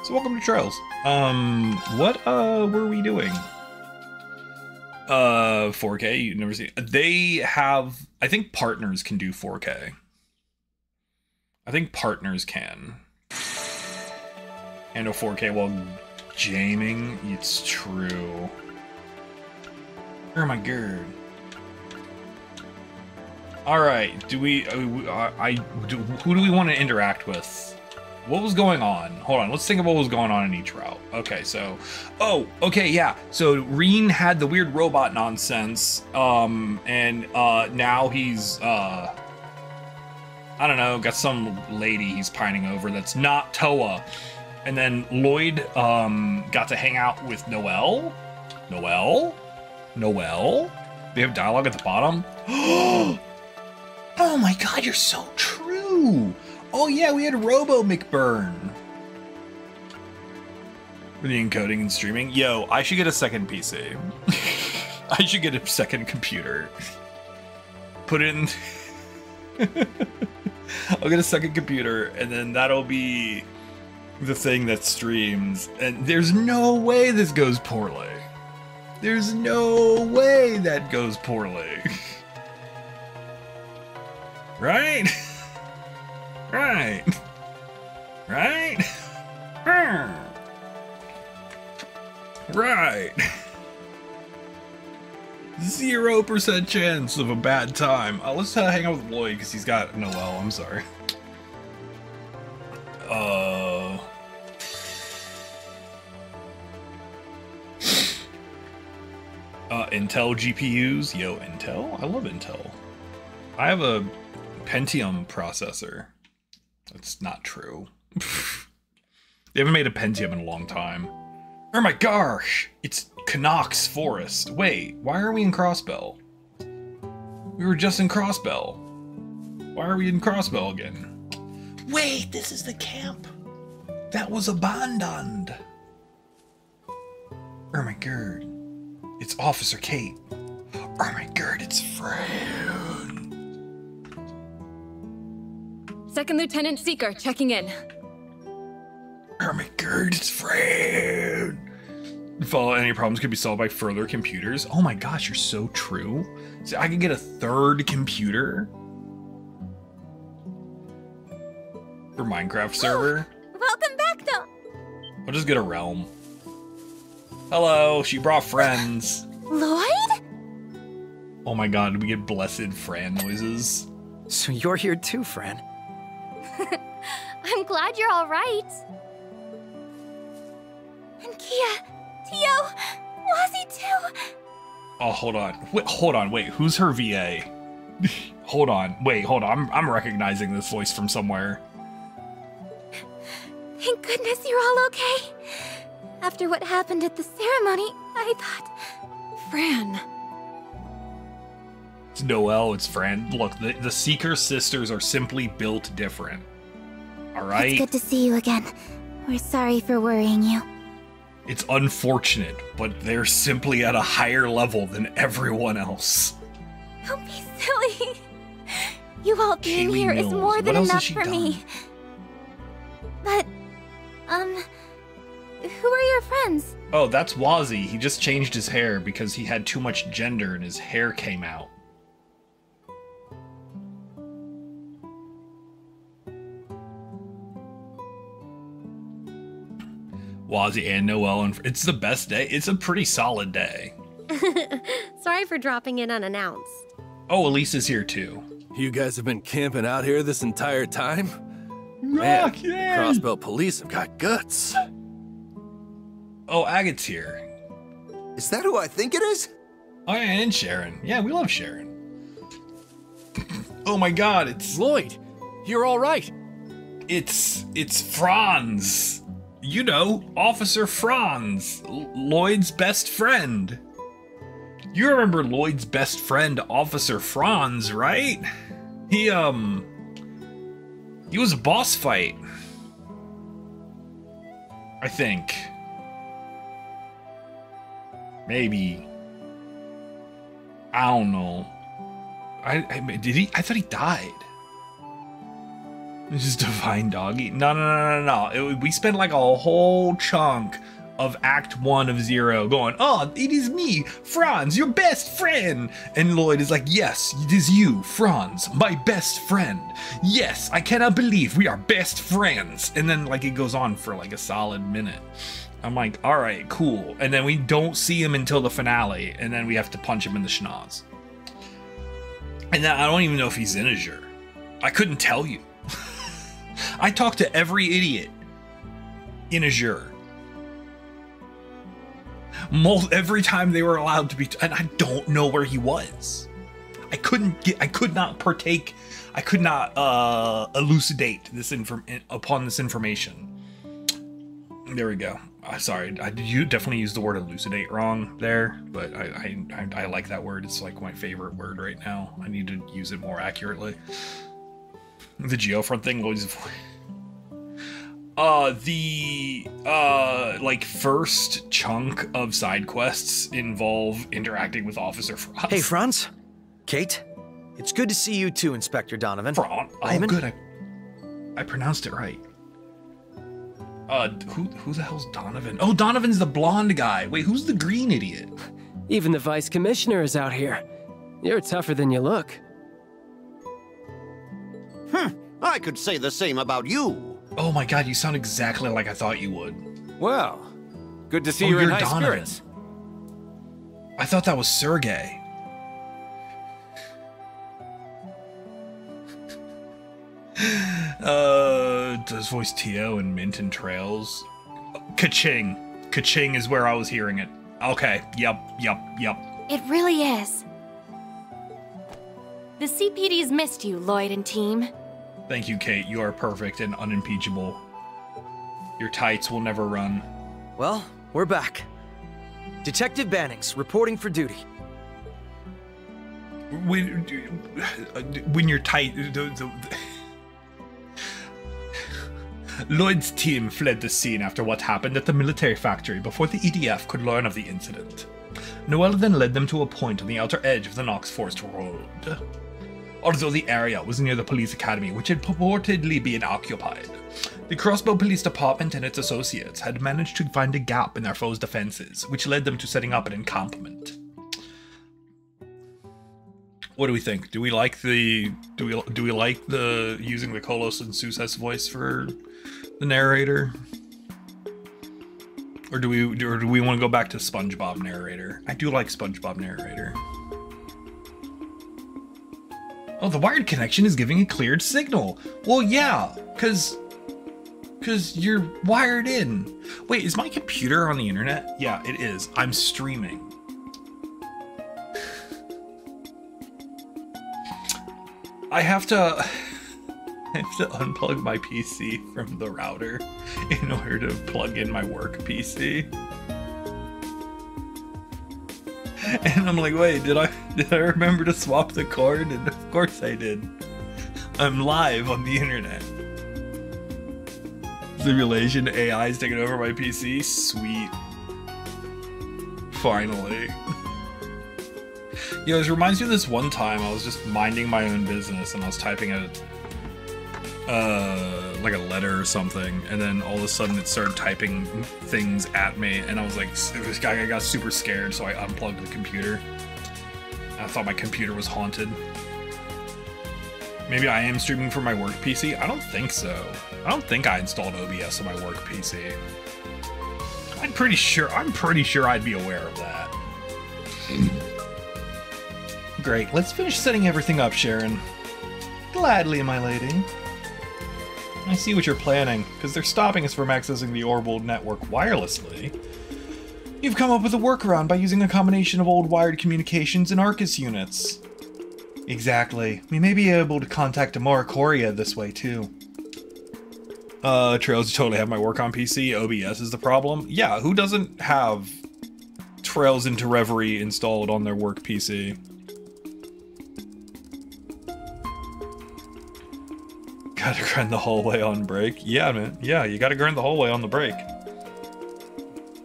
So welcome to Trails. What were we doing? 4K, you've never seen. They have, I think partners can do 4K. I think partners can. And a 4K while gaming, it's true. Oh my god. Alright, do we, who do we want to interact with? What was going on? Hold on, let's think of what was going on in each route. Okay, so, okay, yeah. So Reen had the weird robot nonsense, and now he's, I don't know, got some lady he's pining over that's not Toa. And then Lloyd, got to hang out with Noelle. Noelle? They have dialogue at the bottom? Oh my god, you're so true! Oh yeah, we had Robo McBurn. For the encoding and streaming. Yo, I should get a second PC. I should get a second computer. Put it in... I'll get a second computer, and then that'll be the thing that streams. And there's no way this goes poorly. There's no way that goes poorly. Right? Right. Right? Right. 0% chance of a bad time. Let's hang out with Lloyd because he's got Noelle. I'm sorry. Intel GPUs. Yo, Intel? I love Intel. I have a Pentium processor. That's not true. They haven't made a Pentium in a long time. Oh my gosh! It's Canucks Forest. Wait, why are we in Crossbell? We were just in Crossbell. Why are we in Crossbell again? Wait, this is the camp that was abandoned. Oh my god. It's Officer Kate. Oh my god, it's Fran. Second Lieutenant Seeker checking in. Oh my god, it's Fran. Follow any problems could be solved by further computers. Oh my gosh, you're so true. So I can get a third computer for Minecraft server. Welcome back, though. I'll just get a realm. Hello, she brought friends. Lloyd? Oh my god, we get blessed Fran noises. So you're here too, Fran. I'm glad you're all right. And Kia, Tio, Wazy too. Oh, hold on. Wait, who's her VA? Hold on. I'm recognizing this voice from somewhere. Thank goodness you're all okay. After what happened at the ceremony, I thought... Fran. It's Noelle, it's Fran. Look, the Seeker sisters are simply built different. Alright? It's good to see you again. We're sorry for worrying you. It's unfortunate, but they're simply at a higher level than everyone else. Don't be silly. You all being Kaylee here is Mills. more than What else has enough she for done? me. But, who are your friends? Oh, that's Wazy. He just changed his hair because he had too much gender and his hair came out. Wazy and Noelle, and it's the best day. It's a pretty solid day. Sorry for dropping in unannounced. Oh, Elisa's here too. You guys have been camping out here this entire time? Man, Crossbell police have got guts. Oh, Agate's here. Is that who I think it is? Oh, yeah, and Sharon. Yeah, we love Sharon. Oh my god, it's Lloyd, you're all right. It's Franz. You know, Officer Franz, Lloyd's best friend. You remember Lloyd's best friend, Officer Franz, right? He was a boss fight. I think. Maybe. I don't know. Did he? I thought he died. It's just Divine Doggy. No. We spent like a whole chunk of Act 1 of Zero going, oh, it is me, Franz, your best friend. And Lloyd is like, yes, it is you, Franz, my best friend. Yes, I cannot believe we are best friends. And then like it goes on for like a solid minute. I'm like, all right, cool. And then we don't see him until the finale. And then we have to punch him in the schnoz. And then I don't even know if he's in Azure. I couldn't tell you. I talked to every idiot in Azure. Every time they were allowed to be, and I don't know where he was. I could not elucidate this upon this information. There we go. Sorry, you definitely used the word elucidate wrong there, but I like that word. It's like my favorite word right now. I need to use it more accurately. The Geofront thing always. Like first chunk of side quests involve interacting with Officer Franz. Hey, Franz. Kate. It's good to see you too, Inspector Donovan. Oh, Raymond? good. I pronounced it right. Who the hell's Donovan? Oh, Donovan's the blonde guy. Wait, who's the green idiot? Even the Vice Commissioner is out here. You're tougher than you look. I could say the same about you. Oh my god, you sound exactly like I thought you would. Well, good to see you're in high Donovan. spirits. I thought that was Sergey. Does voice Tio and Mint and Trails? Ka-ching. Ka-ching is where I was hearing it. Okay, yep. It really is. The CPD's missed you, Lloyd and team. Thank you, Kate. You are perfect and unimpeachable. Your tights will never run. Well, we're back. Detective Bannings, reporting for duty. When you're tight... Lloyd's team fled the scene after what happened at the military factory before the EDF could learn of the incident. Noel then led them to a point on the outer edge of the Knox Forest Road. Although the area was near the police academy, which had purportedly been occupied, the Crossbow Police Department and its associates had managed to find a gap in their foes' defenses, which led them to setting up an encampment. What do we think? Do we like the using the Kolos and Suses voice for the narrator? Or do we want to go back to SpongeBob narrator? I do like SpongeBob narrator. Oh, the wired connection is giving a cleared signal. Well, yeah, cause you're wired in. Wait, is my computer on the internet? Yeah, it is. I'm streaming. I have to unplug my PC from the router in order to plug in my work PC. And I'm like, wait, did I remember to swap the cord? And of course I did. I'm live on the internet. Simulation AI is taking over my PC. Sweet. Finally. Yo, this reminds me of this one time I was just minding my own business and I was typing like a letter or something, and then all of a sudden it started typing things at me, and I was like, this guy, I got super scared, so I unplugged the computer. I thought my computer was haunted. Maybe I am streaming from my work PC? I don't think so. I don't think I installed OBS on my work PC. I'm pretty sure I'd be aware of that. Great, let's finish setting everything up, Sharon. Gladly, my lady. I see what you're planning, because they're stopping us from accessing the orbital network wirelessly. You've come up with a workaround by using a combination of old wired communications and Arcus units. Exactly. We may be able to contact Amora this way, too. Trails, you totally have my work on PC. OBS is the problem. Yeah, who doesn't have Trails into Reverie installed on their work PC? Gotta grind the hallway on break. Yeah, man. Yeah, you gotta grind the hallway on the break.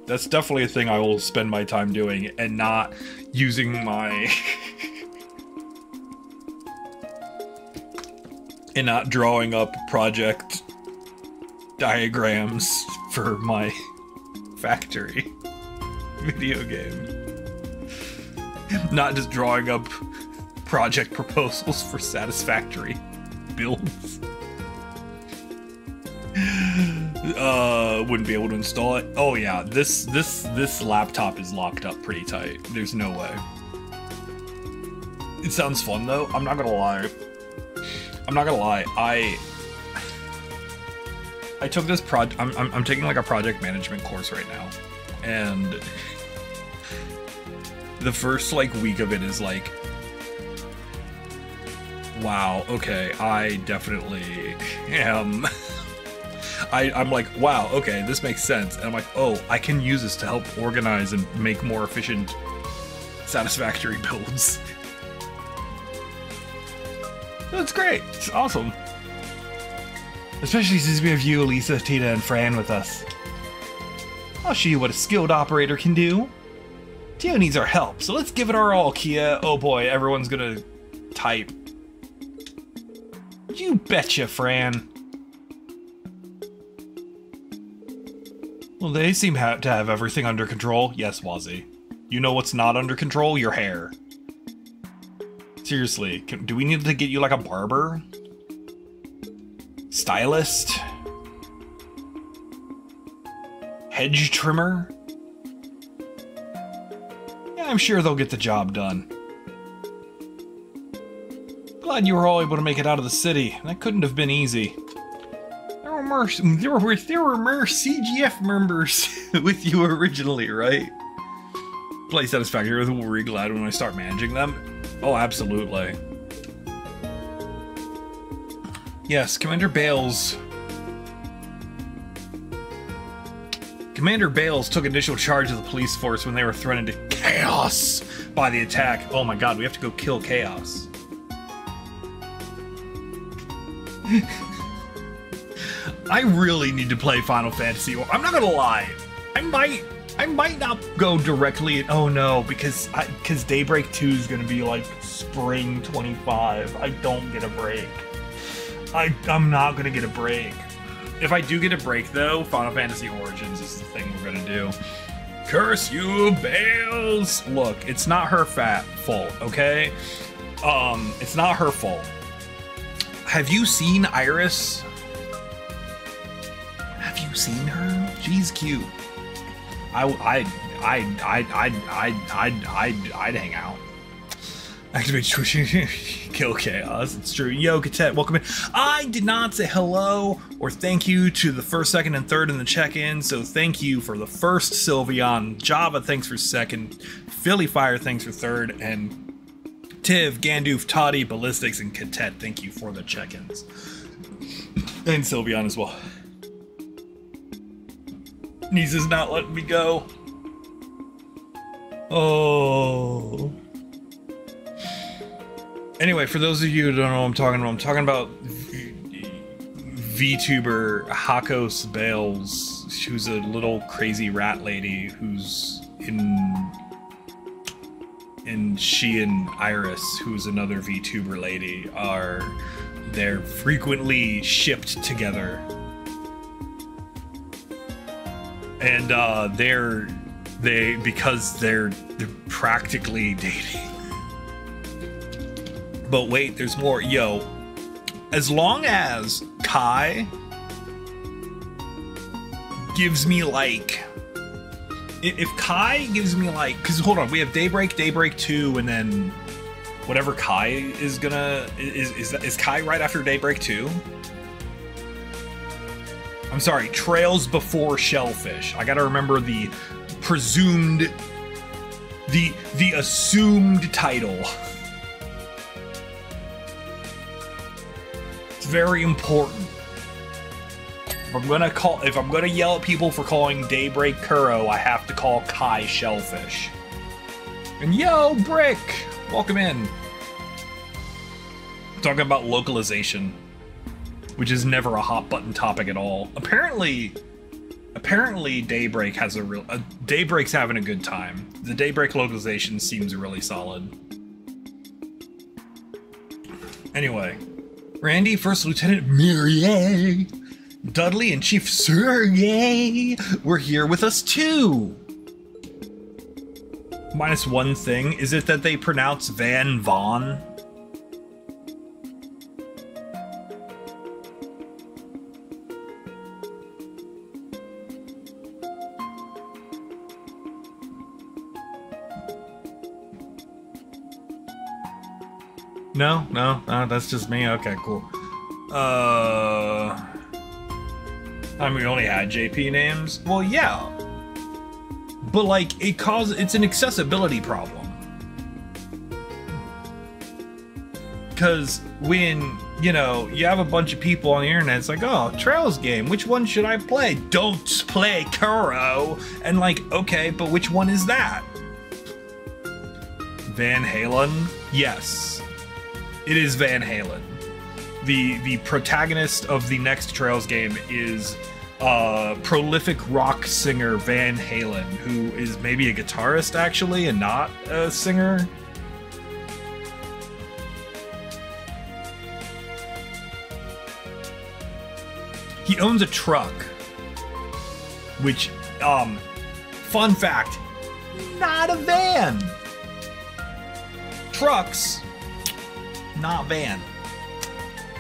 That's definitely a thing I will spend my time doing, and not using my... and not drawing up project diagrams for my factory video game. Not just drawing up project proposals for satisfactory builds. Wouldn't be able to install it. Oh yeah, this laptop is locked up pretty tight. There's no way. It sounds fun though. I'm not gonna lie. I took this I'm taking like a project management course right now, and the first like week of it is like, wow, okay, I definitely am. I'm like, wow, okay, this makes sense. And I'm like, oh, I can use this to help organize and make more efficient, satisfactory builds. That's great. It's awesome. Especially since we have you, Lisa, Tina, and Fran with us. I'll show you what a skilled operator can do. Tia needs our help, so let's give it our all, Kia. Oh boy, everyone's gonna type. You betcha, Fran. Well, they seem to have everything under control. Yes, Wazy. You know what's not under control? Your hair. Seriously, do we need to get you like a barber? Stylist? Hedge trimmer? Yeah, I'm sure they'll get the job done. Glad you were all able to make it out of the city. That couldn't have been easy. There were more CGF members with you originally, right? Play satisfactory. We'll be glad when I start managing them. Oh, absolutely. Yes, Commander Bales. Commander Bales took initial charge of the police force when they were threatened to chaos by the attack. Oh my god, we have to go kill Chaos. I really need to play Final Fantasy. I'm not gonna lie. I might not go directly. Oh no, because Daybreak 2 is gonna be like spring 25. I don't get a break. I'm not gonna get a break. If I do get a break though, Final Fantasy Origins is the thing we're gonna do. Curse you, Bales! Look, it's not her fault, okay? It's not her fault. Have you seen Iris? Have you seen her? She's cute. I'd hang out. Activate switching, kill Chaos. It's true. Yo, Cadet, welcome in. I did not say hello or thank you to the first, second, and third in the check-in. So thank you for the first, Sylveon. Java, thanks for second. Philly Fire, thanks for third. And Tiv, Gandoof, Toddy, Ballistics, and Cadet, thank you for the check-ins. And Sylveon as well. Nisa's not letting me go. Oh. Anyway, for those of you who don't know what I'm talking about VTuber Hakos Bales, who's a little crazy rat lady who's and she and Iris, who's another VTuber lady, they're frequently shipped together. And because they're practically dating. But wait, there's more. Yo, as long as Kai gives me like, if Kai gives me like, because hold on, we have Daybreak 2, and then whatever Kai is gonna, is Kai right after Daybreak 2? I'm sorry, Trails before Shellfish. I gotta remember the presumed, the assumed title. It's very important. If I'm gonna yell at people for calling Daybreak Kuro, I have to call Kai Shellfish. And yo, Brick! Welcome in. Talking about localization, which is never a hot button topic at all. Apparently Daybreak has Daybreak's having a good time. The Daybreak localization seems really solid. Anyway, Randy, First Lieutenant Mirier, Dudley, and Chief Sergey were here with us too. Minus one thing, is it that they pronounce Van Von? No, that's just me. Okay, cool. I mean, we only had JP names. Well, yeah, but like it's an accessibility problem. Because when, you know, you have a bunch of people on the internet, it's like, oh, Trails game, which one should I play? Don't play Kuro. And like, okay, but which one is that? Van Halen? Yes. It is Van Halen. The protagonist of the next Trails game is prolific rock singer Van Halen, who is maybe a guitarist actually and not a singer. He owns a truck, which, fun fact, not a van. Trucks, not van.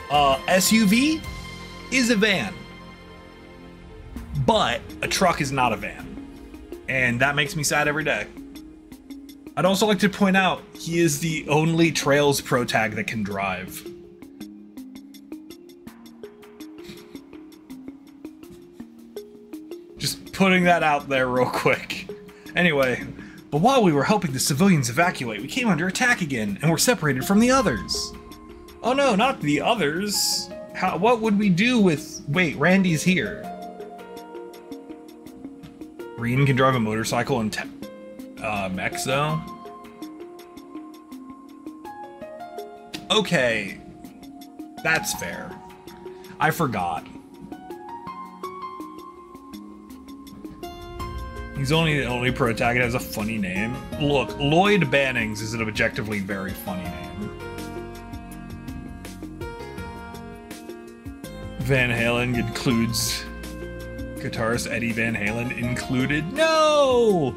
SUV is a van, but a truck is not a van, and that makes me sad every day. I'd also like to point out he is the only Trails protag that can drive. Just putting that out there real quick. Anyway, but while we were helping the civilians evacuate, we came under attack again, and were separated from the others. Oh no, not the others. What would we do with... Wait, Randy's here. Reen can drive a motorcycle in mechs, though? Okay. That's fair. I forgot. He's only the only protagonist has a funny name. Look, Lloyd Bannings is an objectively very funny name. Van Halen includes guitarist Eddie Van Halen included. No!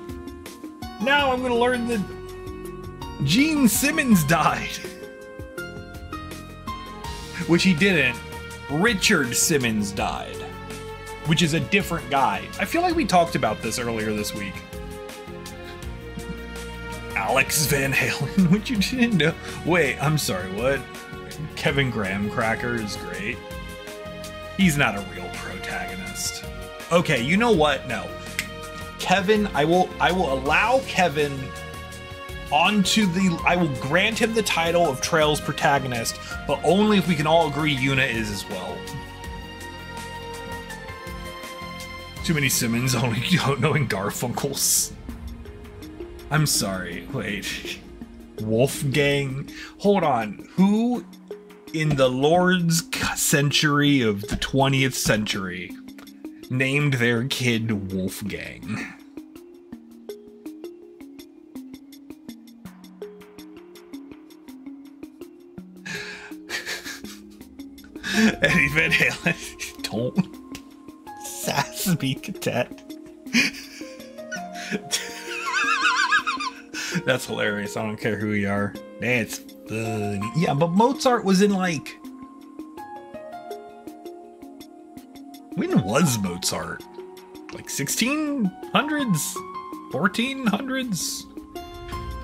Now I'm gonna learn that Gene Simmons died. Which he didn't. Richard Simmons died. Which is a different guy. I feel like we talked about this earlier this week. Alex Van Halen, which you didn't know. Wait, I'm sorry, what? Kevin Graham Cracker is great. He's not a real protagonist. Okay, you know what? No. Kevin, I will allow Kevin onto the... I will grant him the title of Trails protagonist, but only if we can all agree Yuna is as well. Too many Simmons, only knowing Garfunkels. I'm sorry, wait. Wolfgang? Hold on, who in the Lord's century of the 20th century named their kid Wolfgang? Eddie Van Halen, don't sass me, cadet. That's hilarious. I don't care who you are. That's funny. Yeah, but Mozart was in like... When was Mozart? Like 1600s? 1400s?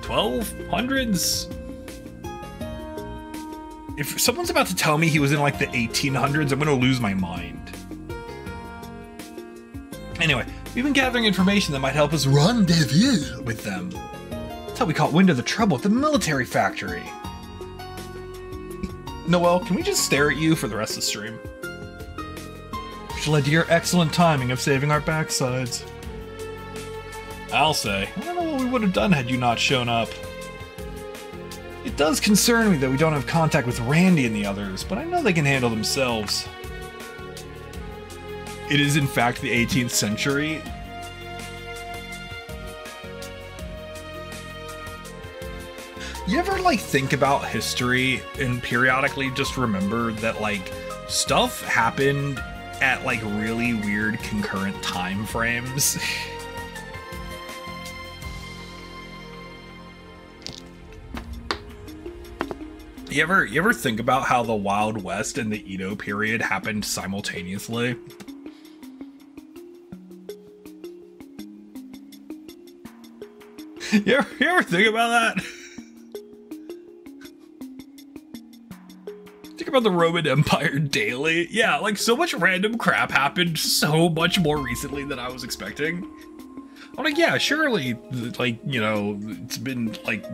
1200s? If someone's about to tell me he was in like the 1800s, I'm gonna lose my mind. Anyway, we've been gathering information that might help us rendezvous with them. That's how we caught wind of the trouble at the military factory. Noel, can we just stare at you for the rest of the stream? Which led to your excellent timing of saving our backsides. I'll say, I don't know what we would have done had you not shown up. It does concern me that we don't have contact with Randy and the others, but I know they can handle themselves. It is in fact the 18th century. You ever like think about history and periodically just remember that like stuff happened at like really weird concurrent time frames? You ever think about how the Wild West and the Edo period happened simultaneously? You ever think about that? Think about the Roman Empire daily. Yeah, like so much random crap happened so much more recently than I was expecting. I'm like, yeah, surely, like, you know, it's been like...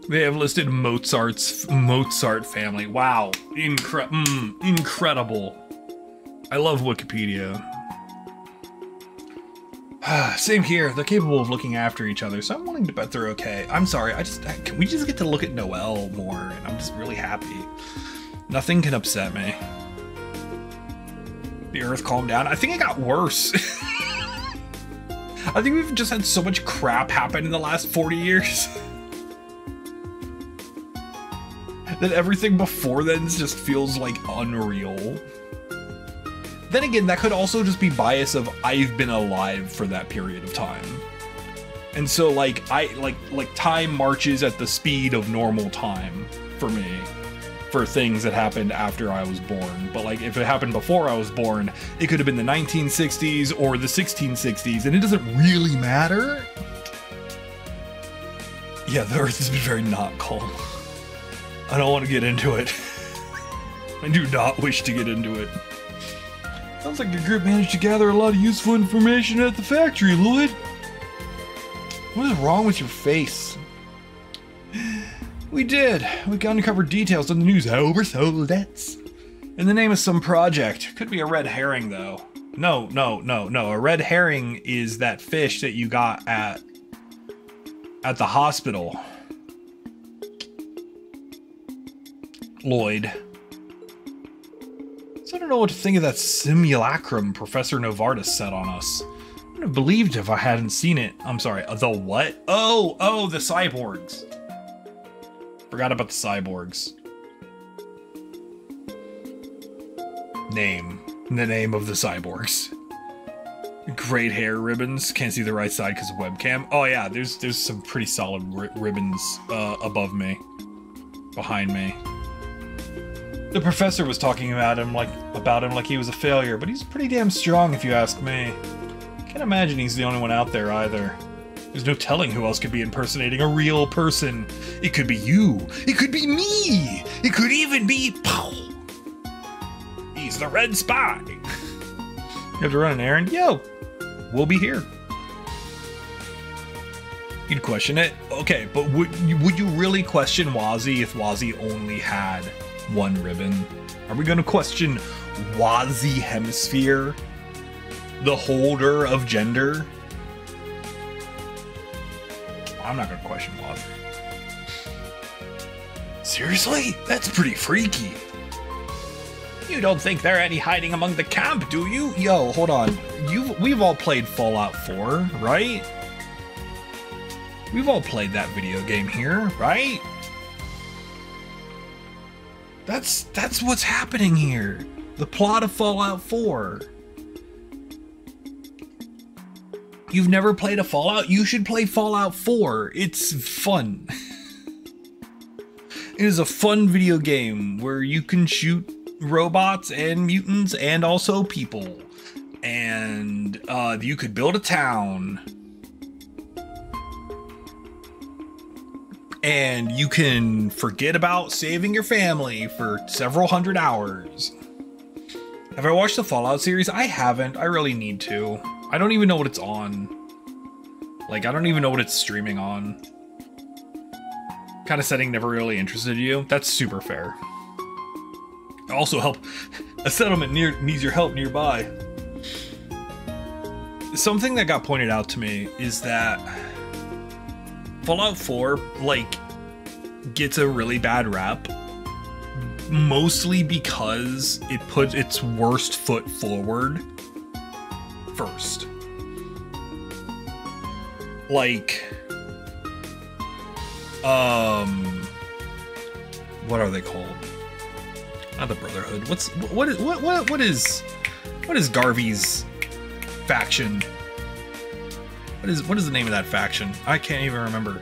They have listed Mozart family. Wow, incredible. I love Wikipedia. Same here. They're capable of looking after each other, so I'm willing to bet they're okay. I'm sorry. Can we just get to look at Noelle more? And I'm just really happy. Nothing can upset me. The Earth calmed down. I think it got worse. I think we've just had so much crap happen in the last 40 years. That everything before then just feels like unreal. Then again, that could also just be bias of I've been alive for that period of time. And so like time marches at the speed of normal time for me for things that happened after I was born. But like if it happened before I was born, it could have been the 1960s or the 1660s, and it doesn't really matter. Yeah, the Earth has been very not calm. I don't want to get into it. I do not wish to get into it. Sounds like your group managed to gather a lot of useful information at the factory, Lloyd. What is wrong with your face? We did. We uncovered details on the news oversold it. In the name of some project. Could be a red herring, though. No. A red herring is that fish that you got at the hospital. Lloyd. So I don't know what to think of that simulacrum Professor Novartis set on us. I wouldn't have believed if I hadn't seen it. I'm sorry, the what? Oh, the cyborgs. Forgot about the cyborgs. The name of the cyborgs. Great hair ribbons. Can't see the right side because of webcam. Oh yeah, there's some pretty solid ribbons above me. Behind me. The professor was talking about him like he was a failure, but he's pretty damn strong if you ask me. Can't imagine he's the only one out there either. There's no telling who else could be impersonating a real person. It could be you. It could be me. It could even be... He's the Red Spy. You have to run an errand? Yo, we'll be here. You'd question it? Okay, but would you really question Wazy if Wazy only had one ribbon? Are we going to question Wazy Hemisphere, the holder of gender? I'm not going to question Wazy. Seriously? That's pretty freaky. You don't think there are any hiding among the camp, do you? Yo, hold on. We've all played Fallout 4, right? We've all played that video game here, right? That's what's happening here. The plot of Fallout 4. You've never played a Fallout? You should play Fallout 4. It's fun. It is a fun video game where you can shoot robots and mutants and also people. And you could build a town. And you can forget about saving your family for several hundred hours. Have I watched the Fallout series? I haven't. I really need to. I don't even know what it's on. Like, I don't even know what it's streaming on. Kind of setting never really interested you. That's super fair. Also help. A settlement needs your help nearby. Something that got pointed out to me is that Fallout 4, like, gets a really bad rap, mostly because it puts its worst foot forward first. like, what are they called? Not the Brotherhood. What is Garvey's faction? What is the name of that faction? I can't even remember.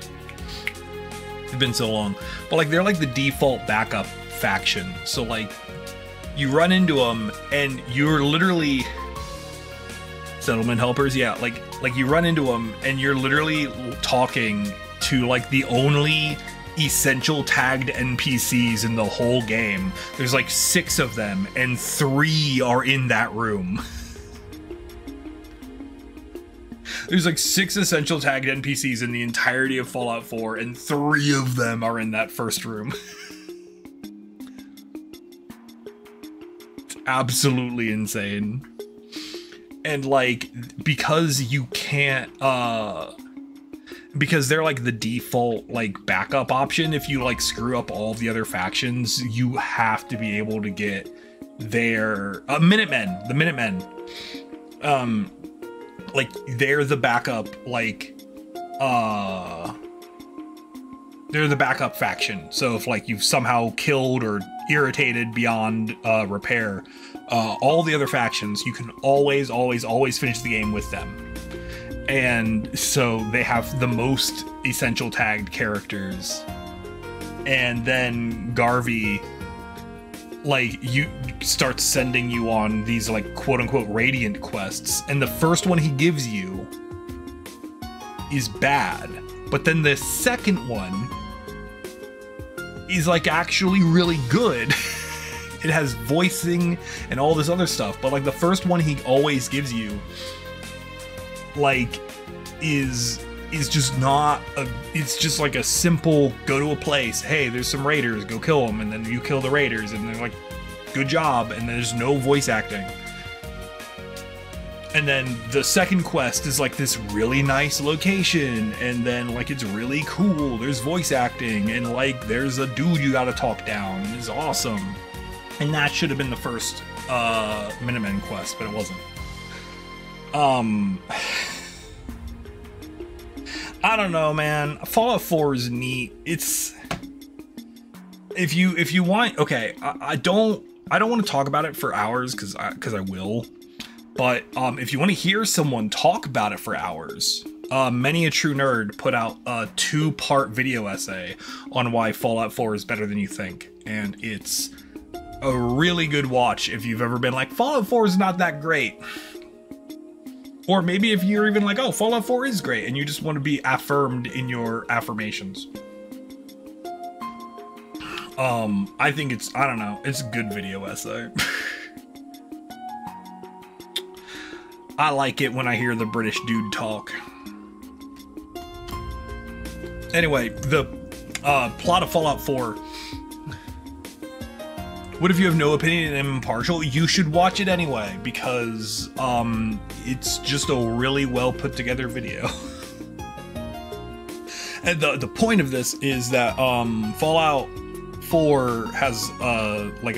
It's been so long. But like, they're like the default backup faction. So like, you run into them and you're literally settlement helpers. Yeah, like you run into them and you're literally talking to like the only essential tagged NPCs in the whole game. There's like 6 of them and 3 are in that room. There's like 6 essential tagged NPCs in the entirety of Fallout 4 and 3 of them are in that first room. It's absolutely insane. And like, because you can't because they're like the default like backup option, if you like screw up all the other factions, you have to be able to get their Minutemen, the Minutemen. Like they're the backup, like they're the backup faction. So if like you've somehow killed or irritated beyond repair all the other factions, you can always finish the game with them. And so they have the most essential tagged characters. And then Garvey, like, you start sending you on these like quote unquote radiant quests, and the first one he gives you is bad, but then the second one is like actually really good. It has voicing and all this other stuff, but like the first one he always gives you like is just not a, it's just like a simple go to a place, hey, there's some raiders, go kill them, and then you kill the raiders and they're like, good job, and there's no voice acting. And then the second quest is like this really nice location, and then like it's really cool, there's voice acting, and like there's a dude you gotta talk down, it's awesome. And that should have been the first Minutemen quest, but it wasn't. I don't know, man. Fallout 4 is neat. It's if you want, okay, I don't want to talk about it for hours because I will. But if you want to hear someone talk about it for hours, Many a True Nerd put out a 2-part video essay on why Fallout 4 is better than you think, and it's a really good watch if you've ever been like, Fallout 4 is not that great. Or maybe if you're even like, oh, Fallout 4 is great, and you just want to be affirmed in your affirmations. I think it's, I don't know, it's a good video essay. I like it when I hear the British dude talk. Anyway, the plot of Fallout 4. What if you have no opinion and impartial? You should watch it anyway, because it's just a really well put together video. And the point of this is that Fallout 4 has like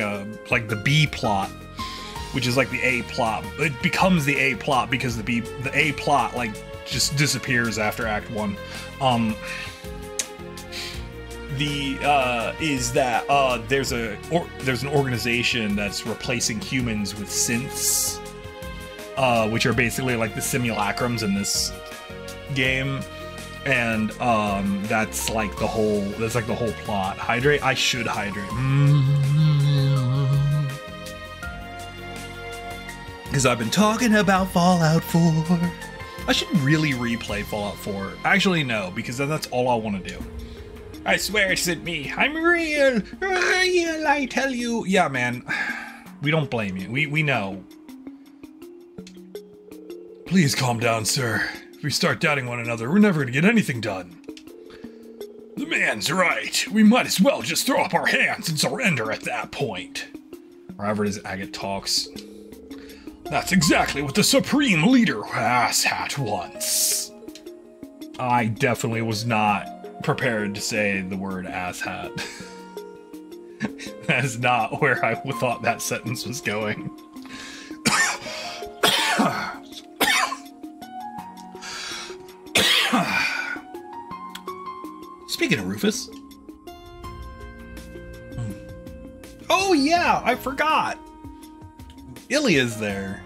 the B plot, which is like the A plot. It becomes the A plot because the A plot like just disappears after Act 1. Is that there's an organization that's replacing humans with synths, which are basically like the simulacrums in this game, and that's like the whole plot. Hydrate? I should hydrate. Because I've been talking about Fallout 4. I should really replay Fallout 4. Actually, no, because then that's all I want to do. I swear it's me. I'm real, I tell you. Yeah, man. We don't blame you. We know. Please calm down, sir. If we start doubting one another, we're never gonna get anything done. The man's right. We might as well just throw up our hands and surrender at that point. Or however it is Agate talks. That's exactly what the Supreme Leader asshat wants. I definitely was not prepared to say the word asshat. That is not where I thought that sentence was going. Speaking of Rufus. Oh yeah, I forgot. Ilya's there.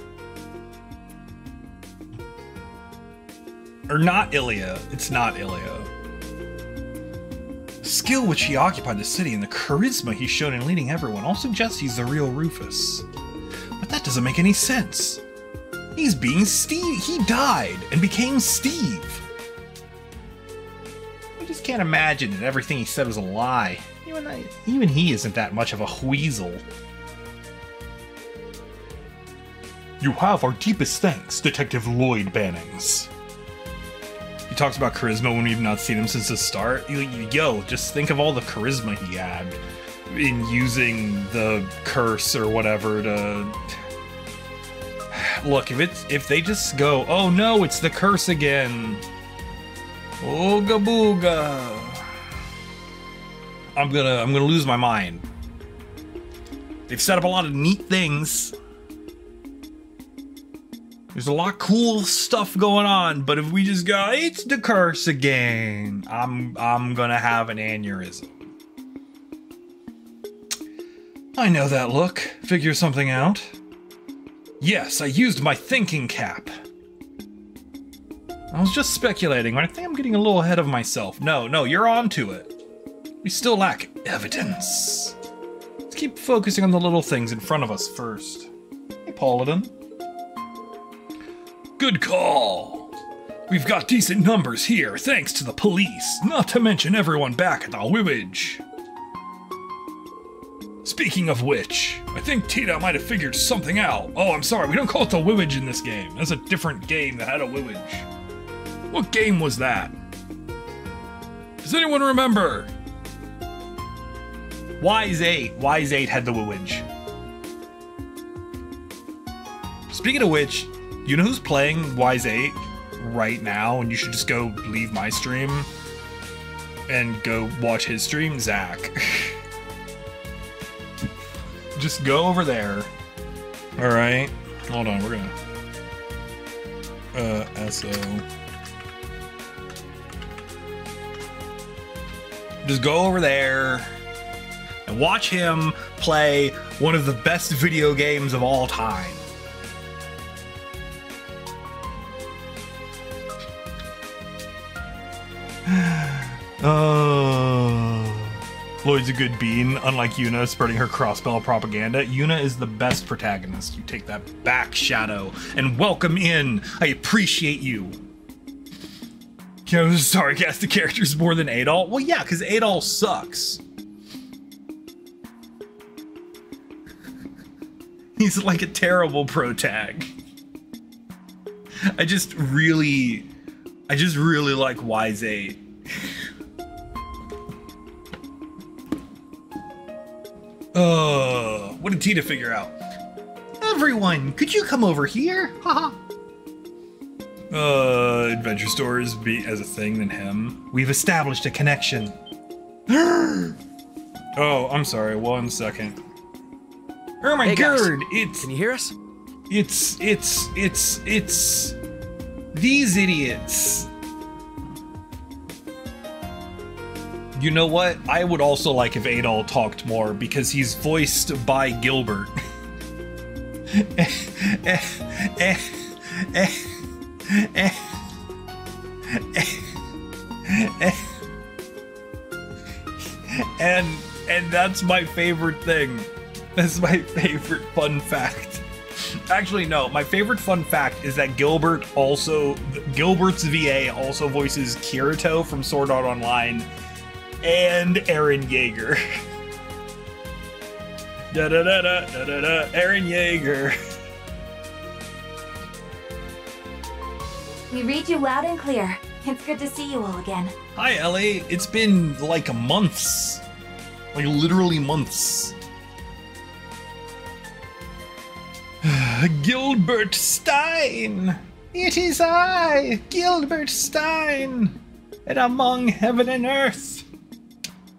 Or not Ilya. It's not Ilya. The skill which he occupied the city and the charisma he's shown in leading everyone all suggests he's the real Rufus. But that doesn't make any sense. He's being Steve. He died and became Steve. I just can't imagine that everything he said was a lie. Even he isn't that much of a weasel. You have our deepest thanks, Detective Lloyd Bannings. He talks about charisma when we've not seen him since the start. Yo, just think of all the charisma he had in using the curse or whatever to... Look, if they just go, oh no, it's the curse again. Ooga booga. I'm gonna lose my mind. They've set up a lot of neat things. There's a lot of cool stuff going on, but if we just go, it's the curse again, I'm gonna have an aneurysm. I know that look. Figure something out. Yes, I used my thinking cap. I was just speculating, but I think I'm getting a little ahead of myself. No, you're onto it. We still lack evidence. Let's keep focusing on the little things in front of us first. Hey, Paladin. Good call. We've got decent numbers here, thanks to the police, not to mention everyone back at the Wibbage. Speaking of which, I think Tita might have figured something out. Oh, I'm sorry, we don't call it the Wibbage in this game. That's a different game that had a Wibbage. What game was that? Does anyone remember? Wise 8. Wise 8 had the Wibbage. Speaking of which, you know who's playing Wise 8 right now, and you should just go leave my stream and go watch his stream? Zach. Just go over there. Alright. Hold on, we're gonna... SO... Just go over there and watch him play one of the best video games of all time. Lloyd's a good bean, unlike Yuna spreading her Crossbell propaganda. Yuna is the best protagonist. You take that back, Shadow, and welcome in. I appreciate you. You know, sarcastic characters more than Adol? Well, yeah, because Adol sucks. He's like a terrible protag. I just really like Wise 8. What did Tita figure out? Everyone, could you come over here? Haha. Adventure stores be as a thing than him. We've established a connection. Oh, I'm sorry, 1 second. Oh my god, it's... Can you hear us? It's these idiots. You know what? I would also like if Adol talked more, because he's voiced by Gilbert. And that's my favorite thing. That's my favorite fun fact. Actually, no, my favorite fun fact is that Gilbert's VA also voices Kirito from Sword Art Online and Eren Yeager. Da da da da da da da, Eren Yeager. We read you loud and clear. It's good to see you all again. Hi, Ellie. It's been like months. Like literally months. Gilbert Stein! It is I, Gilbert Stein! And among heaven and earth,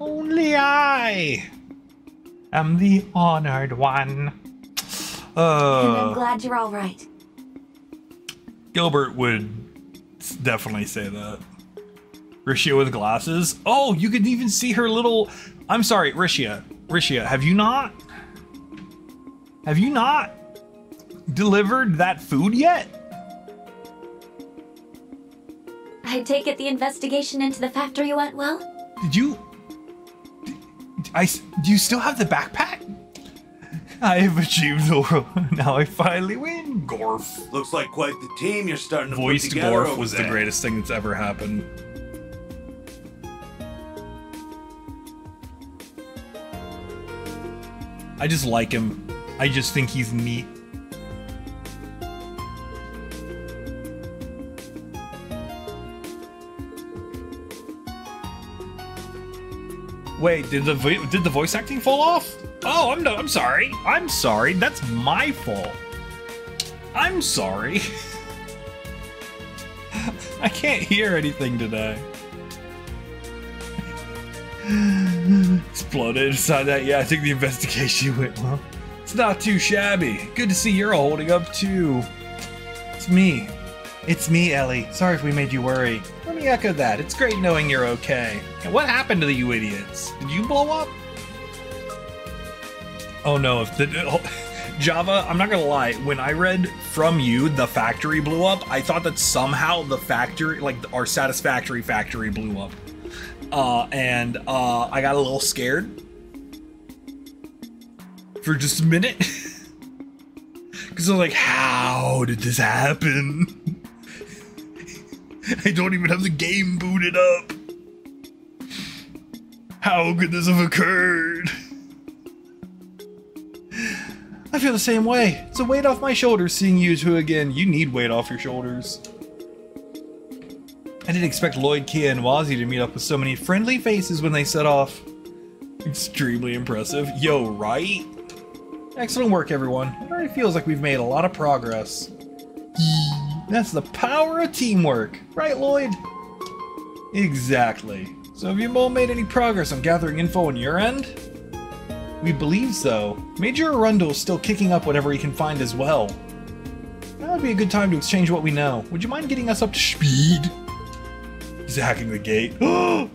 only I am the honored one. And I'm glad you're all right. Gilbert would definitely say that. Rishia with glasses. Oh, you can even see her little... I'm sorry, Rishia. Rishia, have you not delivered that food yet? I take it the investigation into the factory went well? Do you still have the backpack? I have achieved the world. Now I finally win. Gorf. Looks like quite the team you're starting to Voiced put together. Gorf was the greatest thing that's ever happened. I just like him. I just think he's neat. Wait, did the voice acting fall off? Oh, I'm sorry. I'm sorry. That's my fault. I'm sorry. I can't hear anything today. Exploded inside that. Yeah, I think the investigation went well. It's not too shabby. Good to see you're all holding up too. It's me. It's me, Ellie. Sorry if we made you worry. Let me echo that. It's great knowing you're okay. And what happened to you idiots? Did you blow up? Oh no, if the Java, I'm not gonna lie, when I read from you the factory blew up, I thought that somehow the factory, like our Satisfactory factory blew up. And I got a little scared for just a minute. Because I was like, how did this happen? I don't even have the game booted up. How could this have occurred? I feel the same way. It's a weight off my shoulders seeing you two again. You need weight off your shoulders. I didn't expect Lloyd, Kia, and Wazy to meet up with so many friendly faces when they set off. Extremely impressive. Yo, right? Excellent work, everyone. It already feels like we've made a lot of progress. That's the power of teamwork. Right, Lloyd? Exactly. So have you all made any progress on gathering info on your end? We believe so. Major Arundel's still kicking up whatever he can find as well. That would be a good time to exchange what we know. Would you mind getting us up to speed? He's hacking the gate. Oh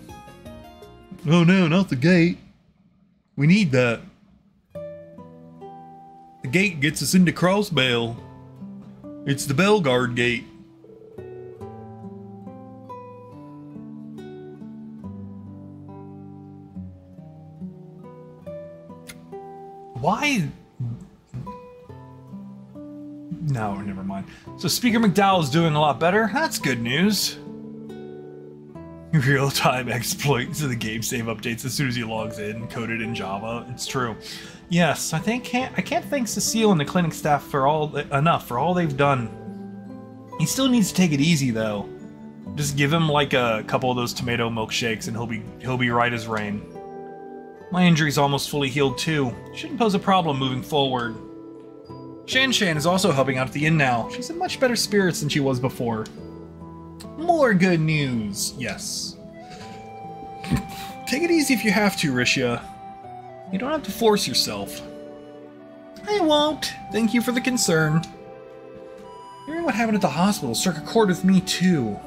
no, not the gate. We need that. The gate gets us into Crossbell. It's the Belguard gate. Why? No, never mind. So Speaker McDowell's doing a lot better. That's good news. Real-time exploits of the game save updates as soon as he logs in, coded in Java. It's true. Yes, I can't thank Cecile and the clinic staff for all they've done. He still needs to take it easy though. Just give him like a couple of those tomato milkshakes and he'll be right as rain. My injury's almost fully healed too. Shouldn't pose a problem moving forward. Shan Shan is also helping out at the inn now. She's in much better spirits than she was before. More good news, yes. Take it easy if you have to, Rishia. You don't have to force yourself. I won't. Thank you for the concern. Hearing what happened at the hospital struck a chord with me too.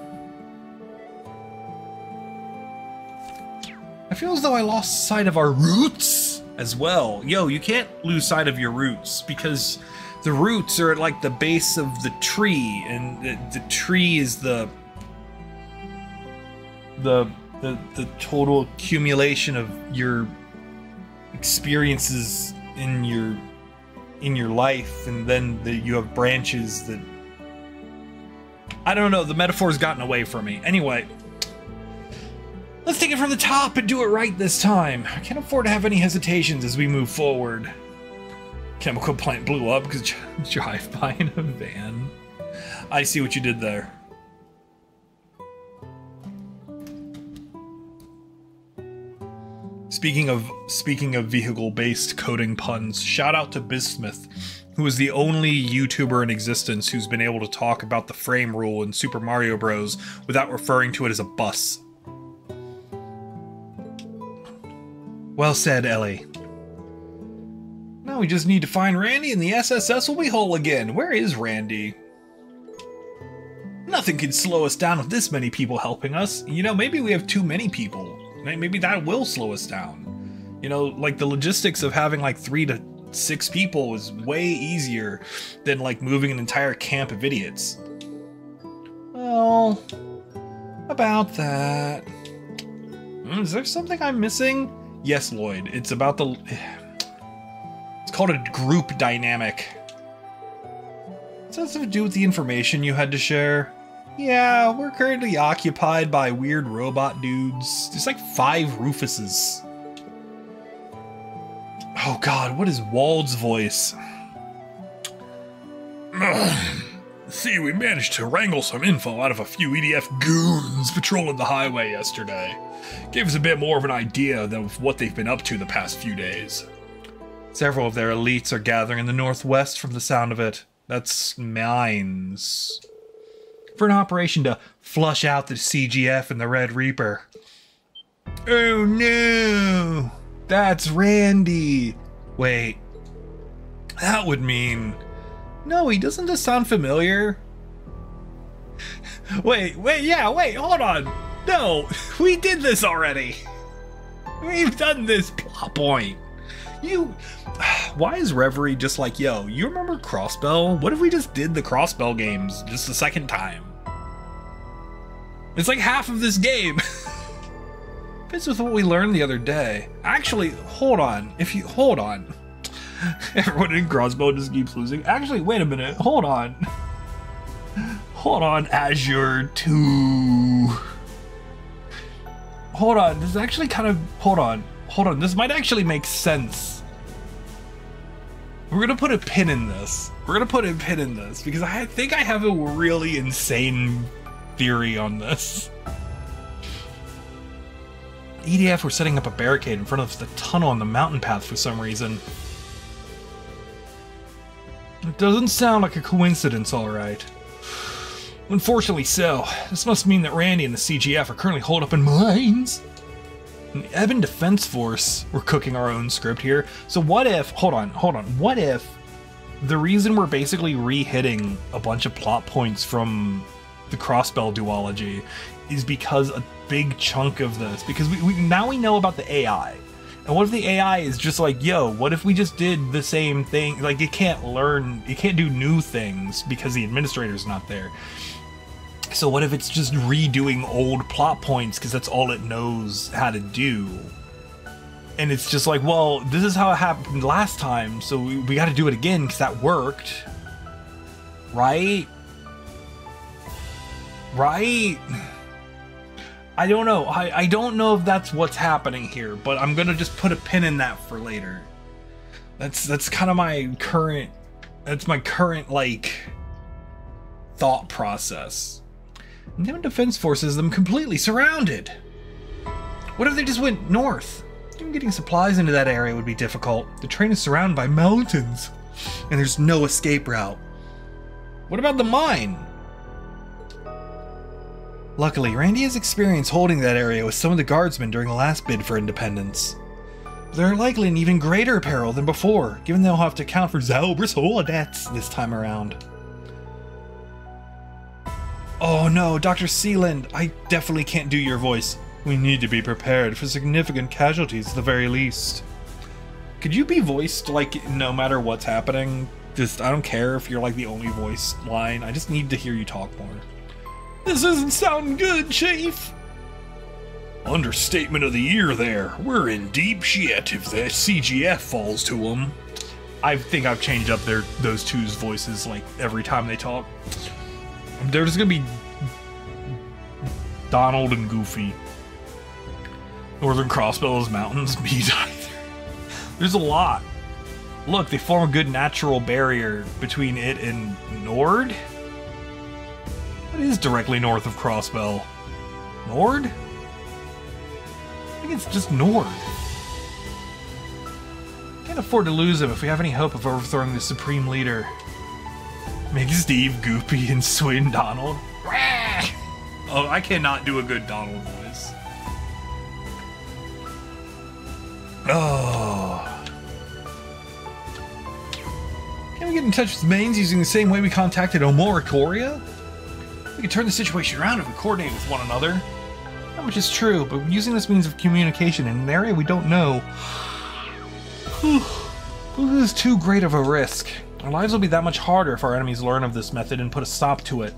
I feel as though I lost sight of our roots as well. Yo, you can't lose sight of your roots because the roots are at like the base of the tree, and the tree is the total accumulation of your experiences in your life, and then you have branches that I don't know, the metaphor's gotten away from me. Anyway, let's take it from the top and do it right this time. I can't afford to have any hesitations as we move forward. Chemical plant blew up because drive by in a van. I see what you did there. Speaking of vehicle-based coding puns, shout out to Bismuth, who is the only YouTuber in existence who's been able to talk about the frame rule in Super Mario Bros. Without referring to it as a bus. Well said, Ellie. Now we just need to find Randy and the SSS will be whole again. Where is Randy? Nothing can slow us down with this many people helping us. You know, maybe we have too many people. Maybe that will slow us down. You know, like the logistics of having like 3 to 6 people is way easier than like moving an entire camp of idiots. Well, about that. Is there something I'm missing? Yes, Lloyd. It's about the... It's called a group dynamic. Does that have to do with the information you had to share? Yeah, we're currently occupied by weird robot dudes. There's like 5 Rufuses. Oh god, what is Wald's voice? See, we managed to wrangle some info out of a few EDF goons patrolling the highway yesterday. Gave us a bit more of an idea of what they've been up to the past few days. Several of their elites are gathering in the northwest from the sound of it. That's Mainz. For an operation to flush out the CGF and the Red Reaper. Oh no! That's Randy! Wait. That would mean... No, he doesn't just sound familiar. wait, hold on. No, we did this already. We've done this plot point. Why is Reverie just like, yo, you remember Crossbell? What if we just did the Crossbell games just a second time? It's like half of this game. Fits with what we learned the other day. Actually, hold on. Hold on. Everyone in Crossbell just keeps losing. Actually, wait a minute. Hold on. Hold on, Azure 2. Hold on. This is actually kind of... Hold on. This might actually make sense. We're going to put a pin in this. Because I think I have a really insane theory on this. EDF were setting up a barricade in front of the tunnel on the mountain path for some reason. It doesn't sound like a coincidence, alright. Unfortunately so. This must mean that Randy and the CGF are currently holed up in Mainz. In the Ebon Defense Force, we're cooking our own script here. So what if, hold on, what if the reason we're basically re-hitting a bunch of plot points from the Crossbell duology is because a big chunk of this, because now we know about the AI. And what if the AI is just like, yo, what if we just did the same thing? Like, it can't do new things because the administrator's not there. So what if it's just redoing old plot points because that's all it knows how to do? And it's just like, well, this is how it happened last time, so we got to do it again because that worked. Right? I don't know. I don't know if that's what's happening here, but I'm gonna just put a pin in that for later. That's kind of my current like thought process. And then Defense Forces them completely surrounded. What if they just went north? Even getting supplies into that area would be difficult. The train is surrounded by mountains, and there's no escape route. What about the mine? Luckily, Randy has experience holding that area with some of the guardsmen during the last bid for independence. They're likely in even greater peril than before, given they'll have to account for Zauber's holodets this time around. Oh no, Dr. Sealand, I definitely can't do your voice. We need to be prepared for significant casualties at the very least. Could you be voiced, like, no matter what's happening? Just, I don't care if you're, like, the only voice line. I just need to hear you talk more. This isn't sounding good, Chief! Understatement of the year there. We're in deep shit if the CGF falls to them. I think I've changed up those two's voices, like, every time they talk. They're just gonna be Donald and Goofy. Northern Crossbell's mountains meet either. There's a lot. Look, they form a good natural barrier between it and Nord. What is directly north of Crossbell? Nord? I think it's just Nord. Can't afford to lose him if we have any hope of overthrowing the Supreme Leader. Make Steve Goopy and Swin Donald. Oh, I cannot do a good Donald voice. Oh. Can we get in touch with Mainz using the same way we contacted Omorikoria? We could turn the situation around if we coordinate with one another. That much is true, but using this means of communication in an area we don't know. This is too great of a risk. Our lives will be that much harder if our enemies learn of this method and put a stop to it.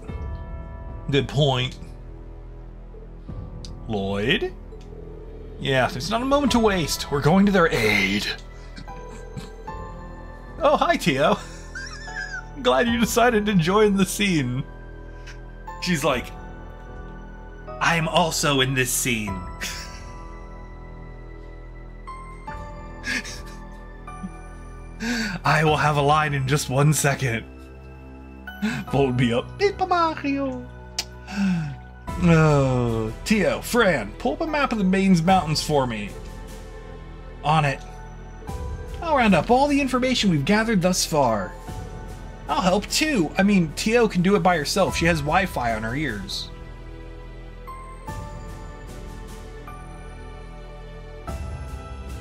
Good point. Lloyd? Yeah, there's not a moment to waste. We're going to their aid. Oh, hi, Tio. Glad you decided to join the scene. She's like, I'm also in this scene. I will have a line in just 1 second. Fold me up. Paper Mario. Oh, Tio, Fran, pull up a map of the Mainz Mountains for me. On it. I'll round up all the information we've gathered thus far. I'll help too. I mean, Tio can do it by herself. She has Wi-Fi on her ears.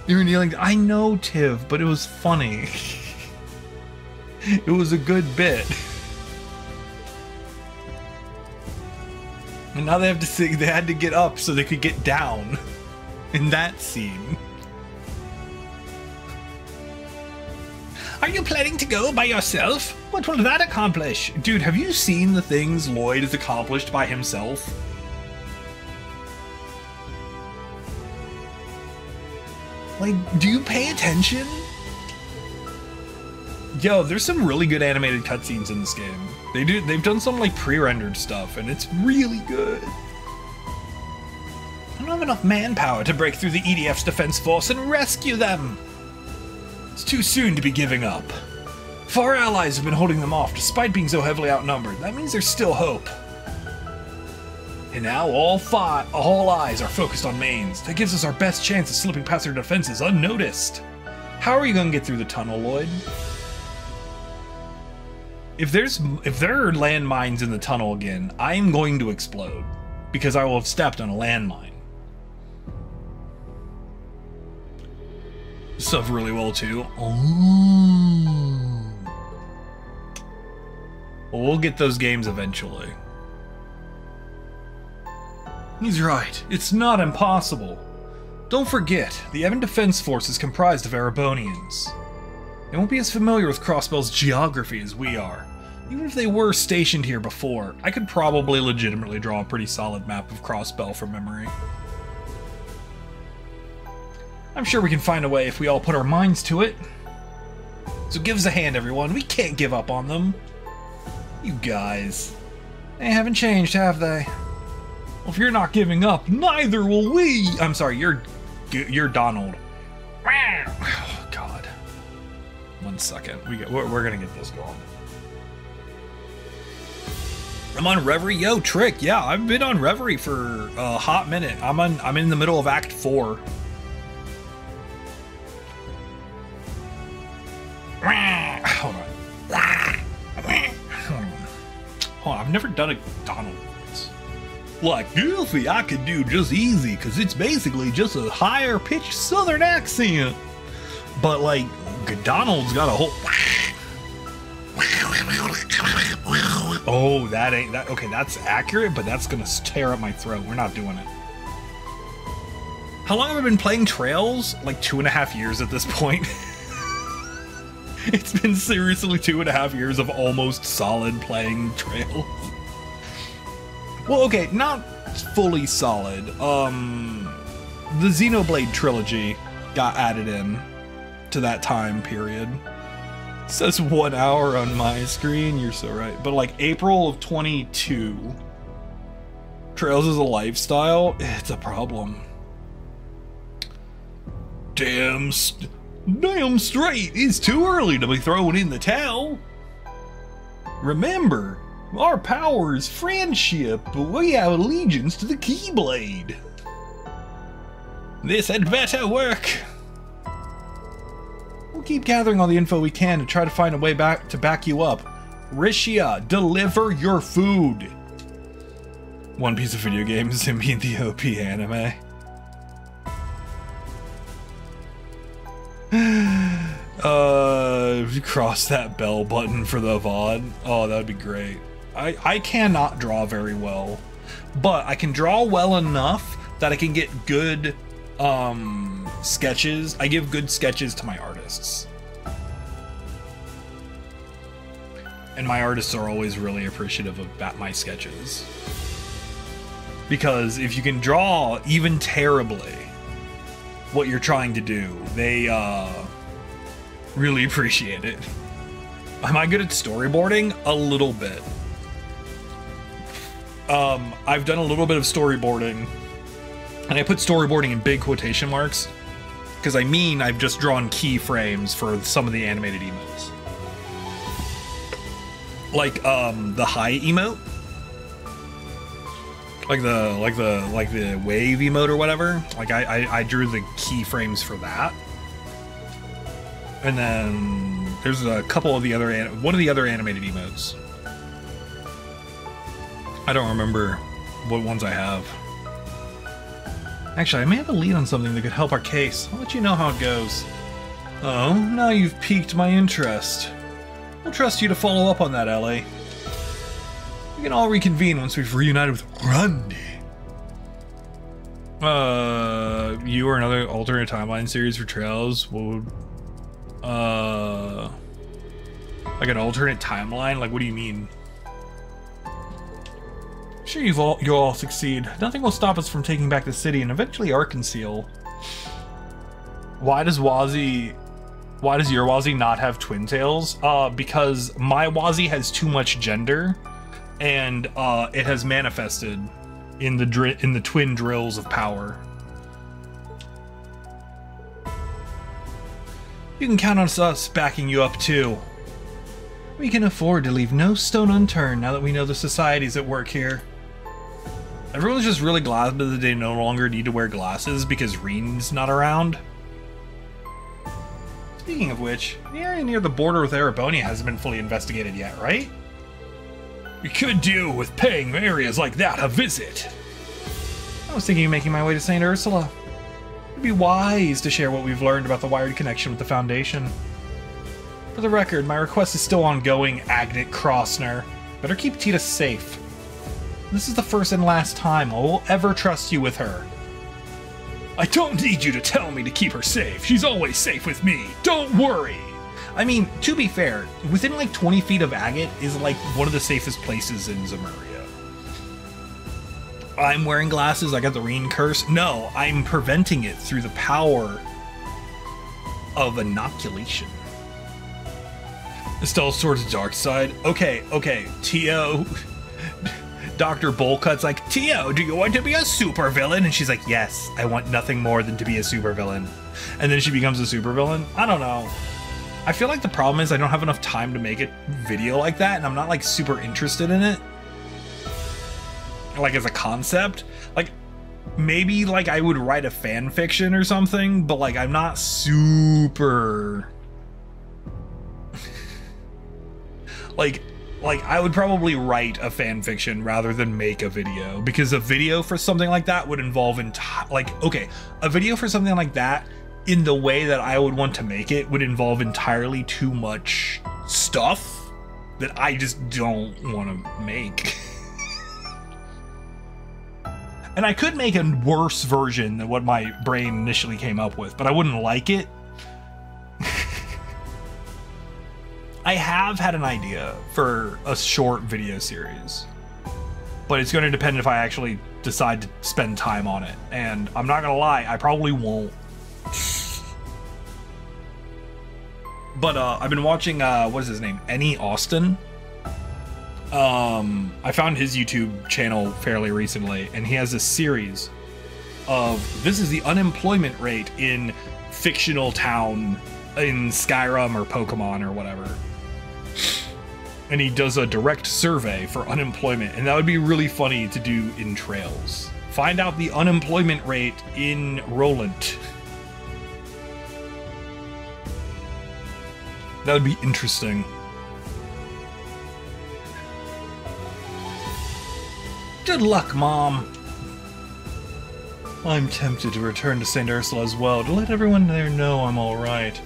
You're kneeling. I know, Tiv, but it was funny. It was a good bit. And now they have to sing. They had to get up so they could get down in that scene. Are you planning to go by yourself? What will that accomplish? Dude, have you seen the things Lloyd has accomplished by himself? Like, do you pay attention? Yo, there's some really good animated cutscenes in this game. They've done some like pre-rendered stuff, and it's really good. I don't have enough manpower to break through the EDF's defense force and rescue them. It's too soon to be giving up. If our allies have been holding them off despite being so heavily outnumbered, that means there's still hope. And now all eyes are focused on Mainz. That gives us our best chance of slipping past their defenses unnoticed. How are you going to get through the tunnel, Lloyd? If there are landmines in the tunnel again, I'm going to explode because I will have stepped on a landmine. Stuff really well too. Oh. Well, we'll get those games eventually. He's right. It's not impossible. Don't forget, the Evan Defense Force is comprised of Erebonians. They won't be as familiar with Crossbell's geography as we are. Even if they were stationed here before, I could probably legitimately draw a pretty solid map of Crossbell from memory. I'm sure we can find a way if we all put our minds to it. So give us a hand, everyone. We can't give up on them. You guys. They haven't changed, have they? Well, if you're not giving up, neither will we! I'm sorry, you're Donald. Oh, God. 1 second. We're gonna get this going. I'm on Reverie. Yo, Trick. Yeah, I've been on Reverie for a hot minute. I'm in the middle of Act 4. Hold on. Hold on. I've never done a Donald voice. Like Goofy, I could do just easy, because it's basically just a higher pitched southern accent. But like, Donald's got a whole... Oh, that ain't that. Okay, that's accurate, but that's gonna tear up my throat. We're not doing it. How long have I been playing Trails? Like 2.5 years at this point. It's been seriously 2.5 years of almost solid playing Trails. Well, okay, not fully solid. The Xenoblade trilogy got added in to that time period. It says 1 hour on my screen, you're so right. But like April of 22, Trails is a lifestyle, it's a problem. Damn straight, it's too early to be throwing in the towel. Remember, our power is friendship, but we have allegiance to the Keyblade. This had better work. We'll keep gathering all the info we can to try to find a way back to back you up. Rishia, deliver your food. One piece of video games and me the OP anime. Cross that bell button for the VOD. Oh, that'd be great. I cannot draw very well, but I can draw well enough that I can get good sketches. I give good sketches to my artists. And my artists are always really appreciative of my sketches. Because if you can draw even terribly what you're trying to do, they really appreciate it. Am I good at storyboarding? A little bit. I've done a little bit of storyboarding, and I put storyboarding in big quotation marks, because I mean I've just drawn keyframes for some of the animated emotes. Like the high emote, like the wave emote or whatever. Like I drew the keyframes for that, and then there's a couple of the other one of the other animated emotes. I don't remember what ones I have. Actually, I may have a lead on something that could help our case. I'll let you know how it goes. Oh, now you've piqued my interest. I'll trust you to follow up on that, Ellie. We can all reconvene once we've reunited with Randy. You or another alternate timeline series for Trails would... like an alternate timeline? Like, what do you mean? Sure, you'll all succeed. Nothing will stop us from taking back the city and eventually Arkansas. Why does your Wazy not have twin tails? Because my Wazy has too much gender, and it has manifested in the twin drills of power. You can count on us backing you up too. We can afford to leave no stone unturned now that we know the society's at work here. Everyone's just really glad that they no longer need to wear glasses because Reen's not around. Speaking of which, the area near the border with Erebonian hasn't been fully investigated yet, right? We could do with paying areas like that a visit. I was thinking of making my way to St. Ursula. It'd be wise to share what we've learned about the wired connection with the Foundation. For the record, my request is still ongoing, Agnet Crossner. Better keep Tita safe. This is the first and last time I will ever trust you with her. I don't need you to tell me to keep her safe. She's always safe with me. Don't worry. I mean, to be fair, within like 20 feet of Agate is like one of the safest places in Zemuria. I'm wearing glasses. I got the Reen curse. No, I'm preventing it through the power of inoculation. Estelle towards the dark side. Okay, Tio. Dr. Bullcut's like, Tio, do you want to be a supervillain? And she's like, yes, I want nothing more than to be a supervillain. And then she becomes a supervillain? I don't know. I feel like the problem is I don't have enough time to make a video like that, and I'm not like super interested in it. Like as a concept. Like, maybe like I would write a fan fiction or something, but like I'm not super... like I would probably write a fan fiction rather than make a video, because a video for something like that would involve a video for something like that in the way that I would want to make it would involve entirely too much stuff that I just don't want to make. And I could make a worse version than what my brain initially came up with, but I wouldn't like it. I have had an idea for a short video series, but it's going to depend if I actually decide to spend time on it. And I'm not going to lie, I probably won't. But I've been watching, what is his name? Any Austin. I found his YouTube channel fairly recently, and he has a series of, this is the unemployment rate in fictional town in Skyrim or Pokemon or whatever. And he does a direct survey for unemployment, and that would be really funny to do in Trails. Find out the unemployment rate in Roland. That would be interesting. Good luck, Mom. I'm tempted to return to St. Ursula as well, to let everyone there know I'm alright.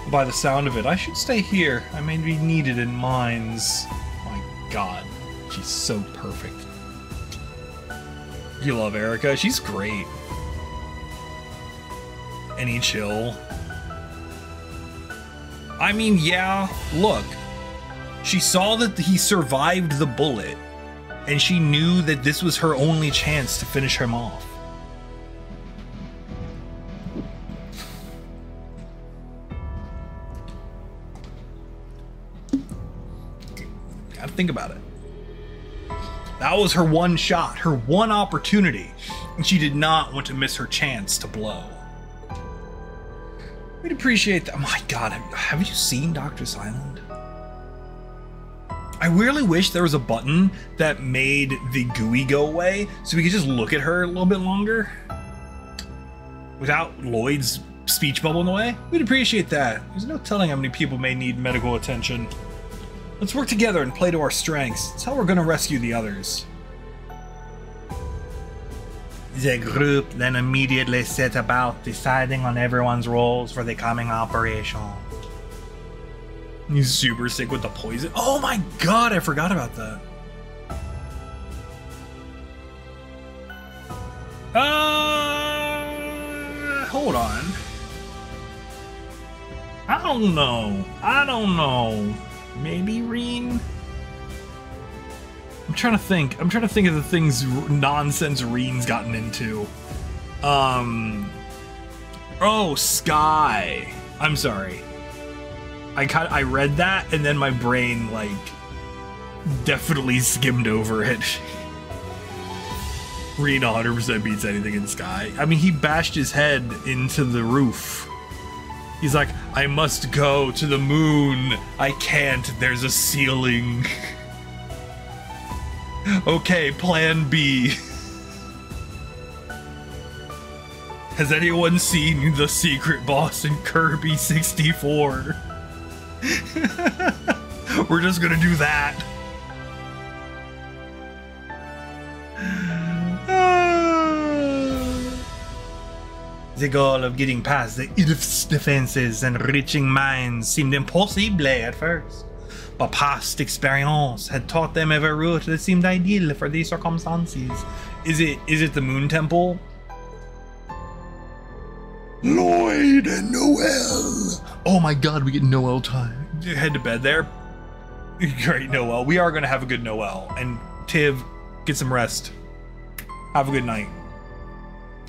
By the sound of it, I should stay here. I may be needed in Mainz. My God. She's so perfect. You love Erica? She's great. Any chill? I mean, yeah, look. She saw that he survived the bullet, and she knew that this was her only chance to finish him off. Gotta think about it. That was her one shot, her one opportunity, and she did not want to miss her chance to blow. We'd appreciate that. Oh my god, have you seen Dr. Silent? I really wish there was a button that made the GUI go away so we could just look at her a little bit longer without Lloyd's speech bubble in the way. We'd appreciate that. There's no telling how many people may need medical attention. Let's work together and play to our strengths. That's how we're going to rescue the others. The group then immediately set about deciding on everyone's roles for the coming operation. He's super sick with the poison. Oh my god, I forgot about that. Hold on. I don't know. Maybe Reen? I'm trying to think of the things nonsense Reen's gotten into. Oh, Sky. I'm sorry. I read that and then my brain like definitely skimmed over it. Reen 100% beats anything in Sky. I mean, he bashed his head into the roof. He's like, I must go to the moon. I can't. There's a ceiling. Okay, plan B. Has anyone seen the secret boss in Kirby 64? We're just gonna do that. The goal of getting past the IRF's defenses and reaching Mainz seemed impossible at first, but past experience had taught them of a route that seemed ideal for these circumstances. Is it the Moon Temple? Lloyd and Noel. Oh my god, we get Noel time. Head to bed there. Great, Noel. We are gonna have a good Noel. And Tiv, get some rest. Have a good night.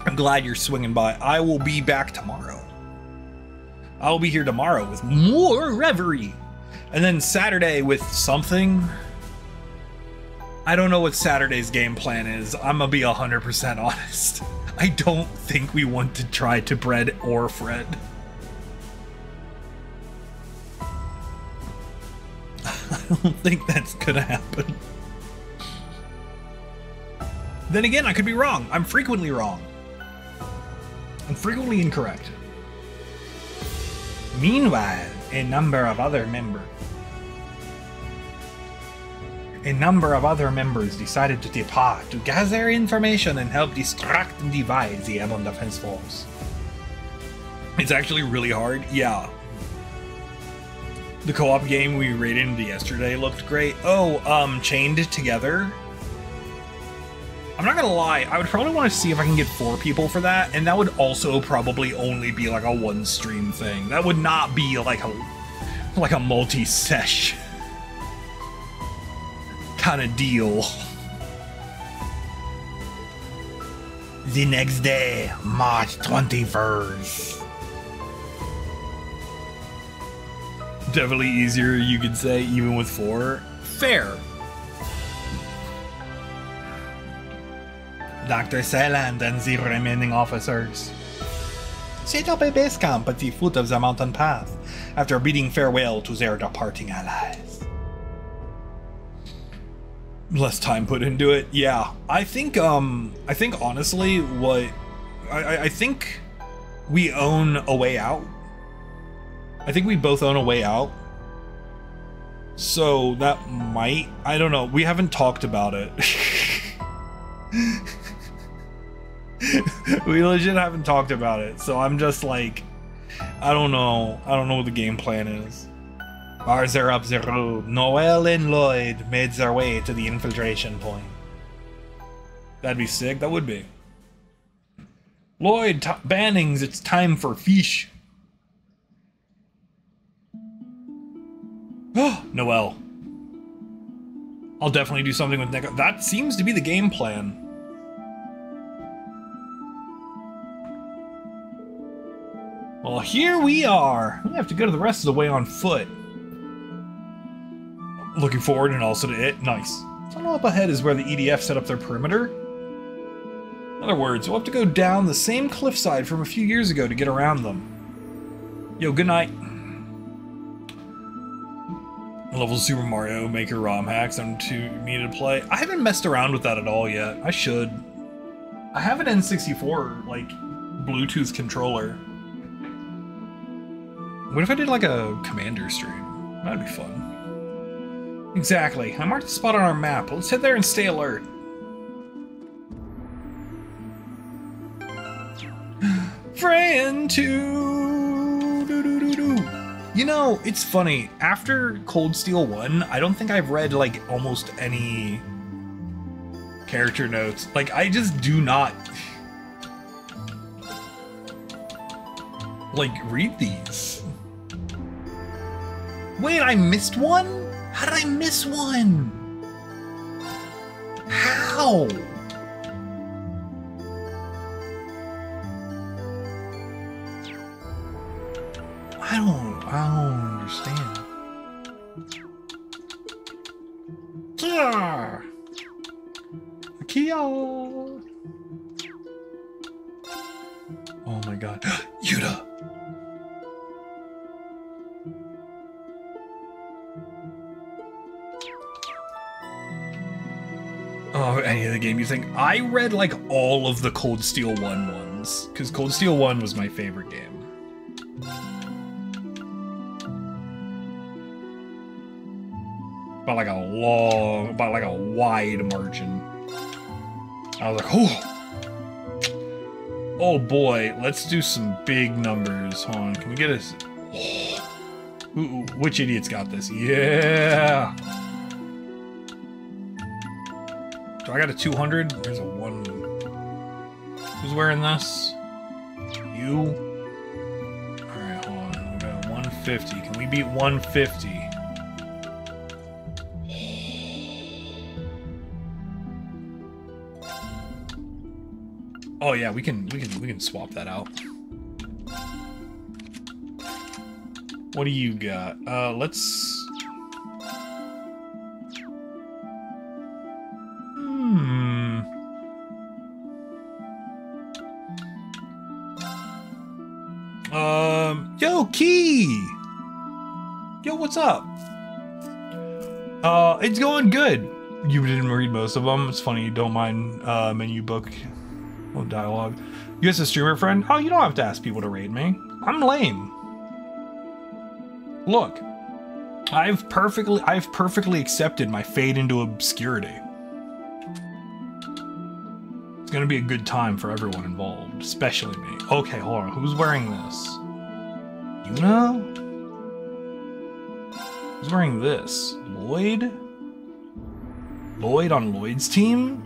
I'm glad you're swinging by. I will be back tomorrow. I'll be here tomorrow with more Reverie. And then Saturday with something. I don't know what Saturday's game plan is. I'm gonna be 100% honest. I don't think we want to try to bread or Fred. I don't think that's gonna happen. Then again, I could be wrong. I'm frequently wrong. I'm frequently incorrect. Meanwhile, a number of other members decided to depart to gather information and help distract and divide the Ammon Defense Force. It's actually really hard. Yeah. The co-op game we raided into yesterday looked great. Oh, Chained Together. I'm not gonna lie, I would probably want to see if I can get 4 people for that, and that would also probably only be like a one stream thing. That would not be like a multi-sesh kind of deal. The next day, March 21st. Definitely easier, you could say, even with 4. Fair. Dr. Silent and the remaining officers set up a base camp at the foot of the mountain path after bidding farewell to their departing allies. Less time put into it. Yeah, I think honestly I think we own a way out. I think we both own a way out. So that might, I don't know, we haven't talked about it. We legit haven't talked about it, so I'm just like, I don't know what the game plan is. Bars are up the road. Noel and Lloyd made their way to the infiltration point. That'd be sick. That would be. Lloyd, Bannings, it's time for fish. Oh, Noel. I'll definitely do something with Nick. That seems to be the game plan. Well, here we are. We have to go to the rest of the way on foot. Looking forward and also to it. Nice. Tunnel up ahead is where the EDF set up their perimeter. In other words, we'll have to go down the same cliffside from a few years ago to get around them. Yo, good night. Level Super Mario Maker ROM hacks on me to play. I haven't messed around with that at all yet. I should. I have an N64, like, Bluetooth controller. What if I did like a Commander stream? That'd be fun. Exactly. I marked the spot on our map. Let's head there and stay alert. Friend 2. Doo-doo-doo-doo. You know, it's funny. After Cold Steel 1, I don't think I've read like almost any character notes. Like, I just do not like read these. Wait, I missed one? How did I miss one? How? I don't understand. Kia! Kia! Oh my god. Yuta! Oh, any other game you think? I read like all of the Cold Steel 1 ones, because Cold Steel 1 was my favorite game. By like a wide margin. I was like, oh boy, let's do some big numbers. Hold on, can we get us? Ooh, which idiot's got this? Yeah. Do I got a 200? There's a 1. Who's wearing this? You. All right, hold on. We got 150. Can we beat 150? Oh yeah, we can swap that out. What do you got? Let's. Yo, Key! Yo, what's up? It's going good. You didn't read most of them. It's funny, you don't mind menu book or dialogue. You as a streamer friend? Oh, you don't have to ask people to raid me. I'm lame. Look, I've perfectly accepted my fade into obscurity. It's gonna be a good time for everyone involved, especially me. Okay, hold on. Who's wearing this? Yuna? Who's wearing this? Lloyd? Lloyd on Lloyd's team?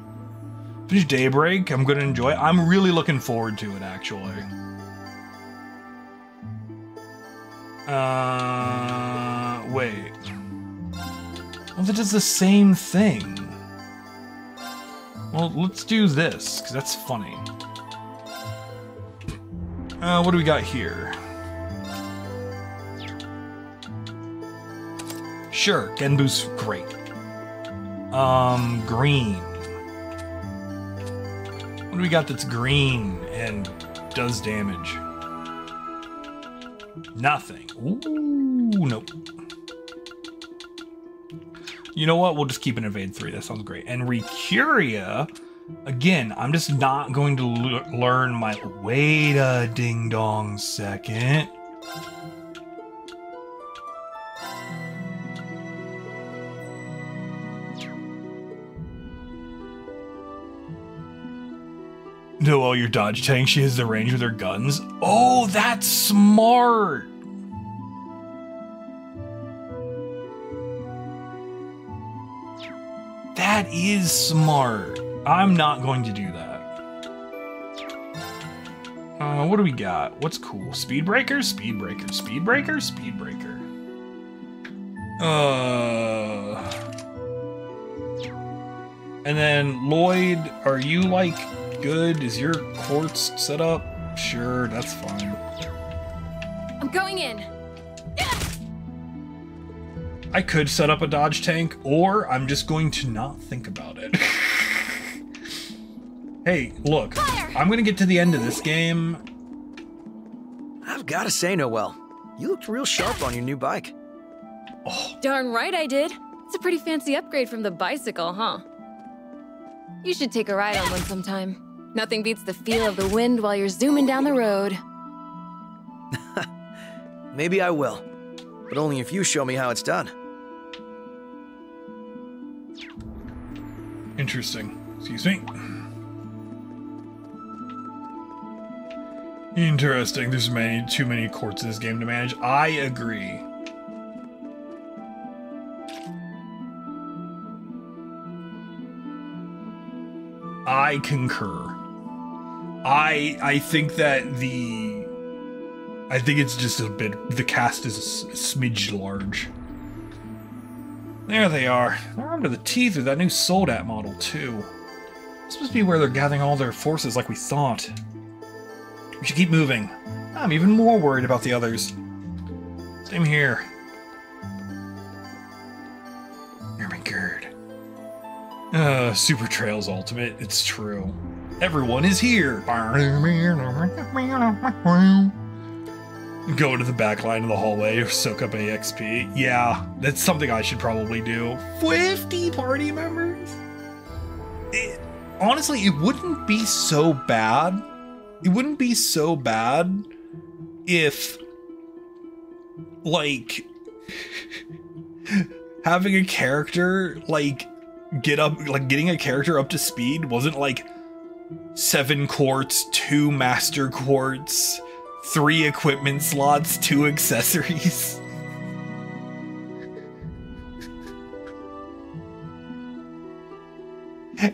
Finish Daybreak. I'm gonna enjoy it. I'm really looking forward to it, actually. Wait. Well, that does the same thing. Well, let's do this, because that's funny. What do we got here? Sure, Genbu's great. Green. What do we got that's green and does damage? Nothing. Ooh, nope. You know what? We'll just keep an Evade 3. That sounds great. And Recuria, again, I'm just not going to learn my... Wait a ding-dong second. Noel, your dodge tank, she has the range with her guns. Oh, that's smart! is smart. I'm not going to do that. What do we got? What's cool? Speed breaker, speed breaker, speed breaker, speed breaker. And then Lloyd, are you like good? Is your quartz set up? Sure, that's fine. I'm going in. I could set up a dodge tank, or I'm just going to not think about it. Hey, look, I'm gonna get to the end of this game. I've gotta say, Noelle, you looked real sharp on your new bike. Oh, Darn right I did. It's a pretty fancy upgrade from the bicycle, huh? You should take a ride on one sometime. Nothing beats the feel of the wind while you're zooming down the road. Maybe I will, but only if you show me how it's done. interesting. Excuse me. Interesting. There's too many courts in this game to manage. I agree. I concur. I think that I think it's just a bit, the cast is a smidge large. There they are. They're armed to the teeth with that new Soldat model too. This must be where they're gathering all their forces like we thought. We should keep moving. I'm even more worried about the others. Same here. Oh my god. Super Trails Ultimate, it's true. Everyone is here! Go into the back line of the hallway, soak up AXP. Yeah, that's something I should probably do. 50 party members? Honestly, it wouldn't be so bad. It wouldn't be so bad if, like, having a character, like, getting a character up to speed wasn't like 7 quartz, 2 master quartz, 3 equipment slots, 2 accessories.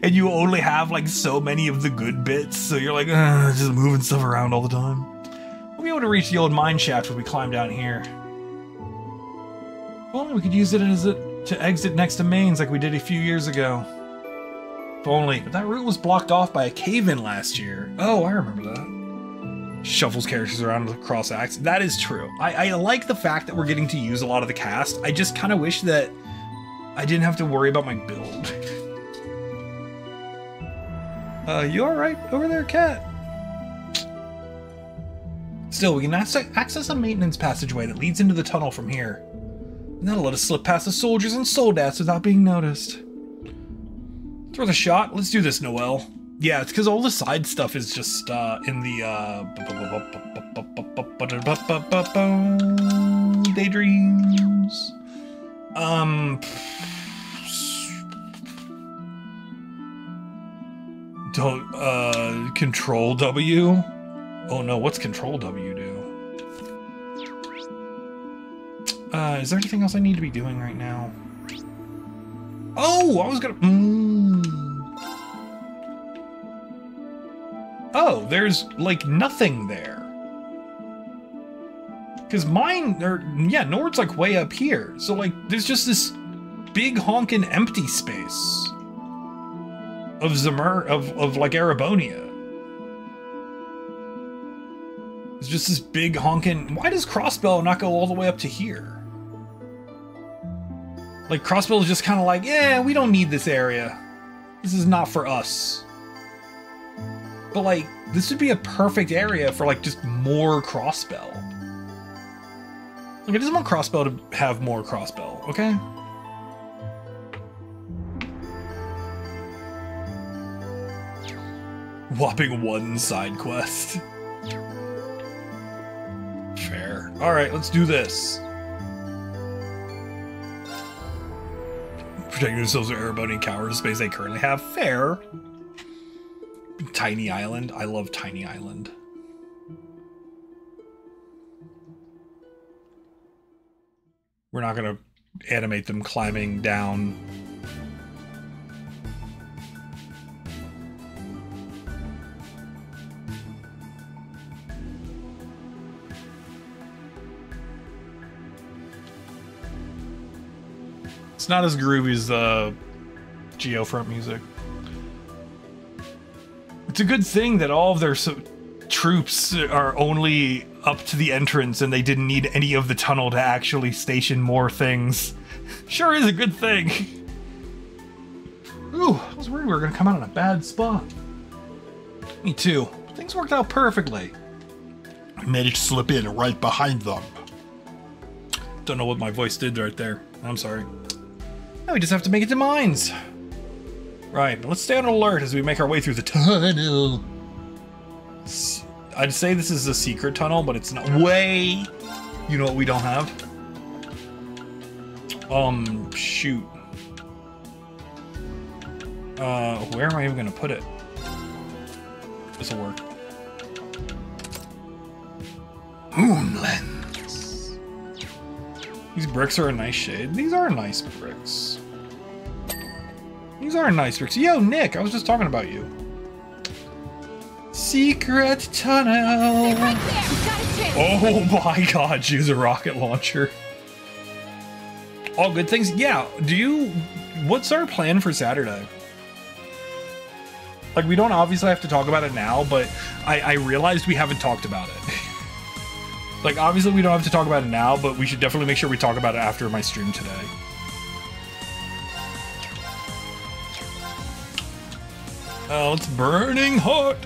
And you only have like so many of the good bits, so you're like, just moving stuff around all the time. We'll be able to reach the old mine shaft when we climb down here. If only we could use it to exit next to Mainz like we did a few years ago. If only, but that route was blocked off by a cave-in last year. Oh, I remember that. Shuffles characters around with cross acts. That is true. I like the fact that we're getting to use a lot of the cast. I just kind of wish that I didn't have to worry about my build. You alright over there, cat? Still, we can access a maintenance passageway that leads into the tunnel from here. And that'll let us slip past the soldiers and soldats without being noticed. It's worth a shot. Let's do this, Noelle. Yeah, it's because all the side stuff is just in the daydreams. Don't Control W. Oh no, what's Control W do? Is there anything else I need to be doing right now? Oh, I was gonna. Oh, there's like nothing there. Cause Nord's like way up here. So like, there's just this big honkin' empty space of like Erebonia. It's just this big honkin'. Why does Crossbell not go all the way up to here? Like, Crossbell is just kind of like, yeah, we don't need this area. This is not for us. But, like, this would be a perfect area for, like, just more Crossbell. Like, I just want Crossbell to have more Crossbell, okay? Whopping 1 side quest. Fair. Alright, let's do this. Protecting themselves with Erebonian cowers, the space they currently have. Fair. Tiny Island. I love Tiny Island. We're not gonna animate them climbing down It's not as groovy as Geofront music. It's a good thing that all of their troops are only up to the entrance and they didn't need any of the tunnel to actually station more things. Sure is a good thing. Ooh, I was worried we were gonna come out in a bad spot. Me too. Things worked out perfectly. I managed to slip in right behind them. Don't know what my voice did right there. I'm sorry. Now we just have to make it to Mainz. Right, but let's stay on alert as we make our way through the tunnel. I'd say this is a secret tunnel, but it's not. Way! You know what we don't have? Shoot. Where am I even gonna put it? This'll work. Moon lens. These bricks are a nice shade. These are nice bricks. These are nice bricks. Yo, Nick, I was just talking about you. Secret tunnel. Oh my god, use a rocket launcher. All good things. Yeah, what's our plan for Saturday? Like, we don't obviously have to talk about it now, but I realized we haven't talked about it. Like, obviously we don't have to talk about it now, but we should definitely make sure we talk about it after my stream today. Oh, it's burning hot.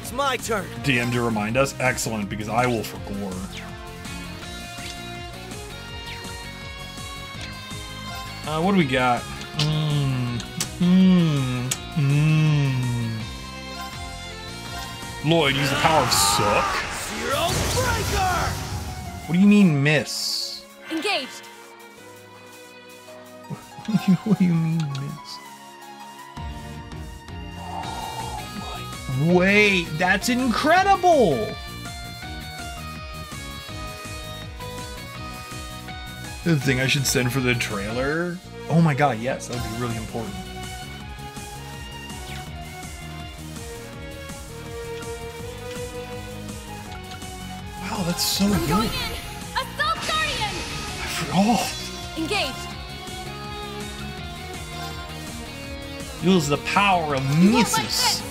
It's my turn. DM to remind us. Excellent, because I will for gore. What do we got? Lloyd, use the power of suck. Zero breaker. What do you mean miss? Engaged. What do you mean miss? Oh my... Wait, that's incredible! The thing I should send for the trailer? Oh my god, yes, that would be really important. Wow, that's so good. Going in. Assault Guardian. Oh, Engaged. use the power of misses.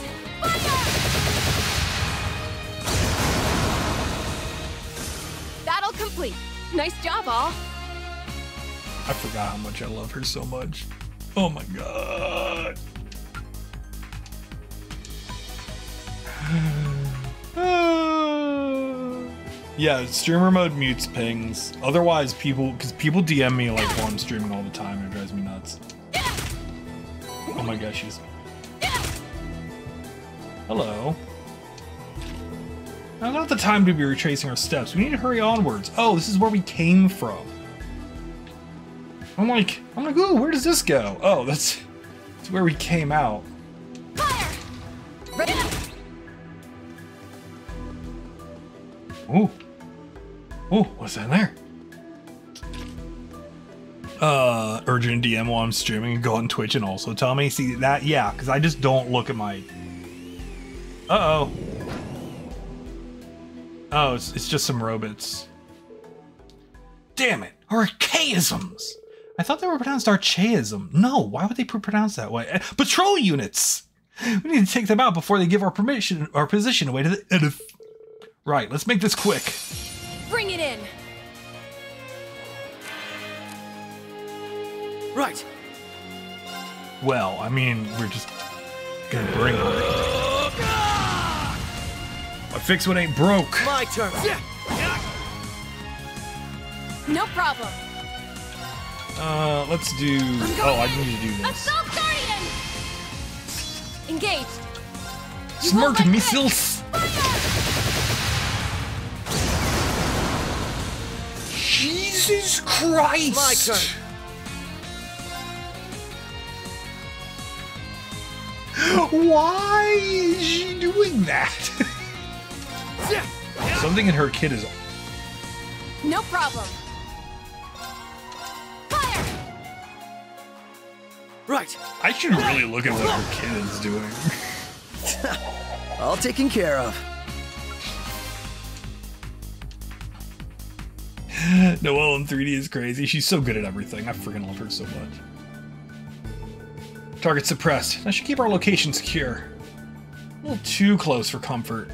Battle complete. Nice job, all. I forgot how much I love her so much. Oh my god. Yeah, streamer mode mutes pings. Otherwise, because people DM me like while I'm streaming all the time. It drives me nuts. Oh my gosh, she's... Hello. Now, not the time to be retracing our steps. We need to hurry onwards. Oh, this is where we came from. I'm like, ooh, where does this go? Oh, that's where we came out. Fire. Ooh. Ooh, what's that in there? Urgent DM while I'm streaming and go on Twitch and also tell me. See that? Yeah, because I just don't look at my... Uh-oh. Oh, it's just some robots. Damn it. Archaisms. I thought they were pronounced archaism. No, why would they be pronounced that way? Patrol units! We need to take them out before they give our position away to the edif. Right, let's make this quick. Bring it in. Right. Well, I mean, we're just gonna bring it. I fix what ain't broke. My turn. No problem. Let's do... Oh, I need to do this. Assault Guardian. Engaged. Smart missiles. Jesus Christ! My turn. Why is she doing that? Something in her kid is... No problem. Fire! Right. I should really look at what her kid is doing. All taken care of. Noelle in 3D is crazy. She's so good at everything. I freaking love her so much. Target suppressed. That should keep our location secure. A little too close for comfort.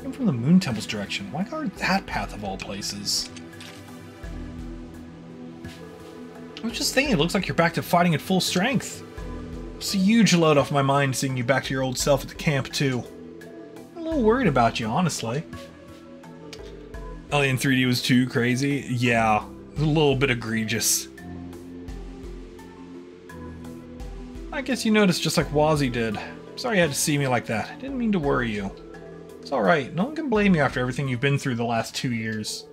Came from the Moon Temple's direction. Why guard that path of all places? I was just thinking, it looks like you're back to fighting at full strength. It's a huge load off my mind seeing you back to your old self at the camp, too. I'm a little worried about you, honestly. Alien 3D was too crazy? Yeah, it was a little bit egregious. I guess you noticed just like Wazy did. Sorry you had to see me like that. I didn't mean to worry you. It's alright, no one can blame you after everything you've been through the last 2 years.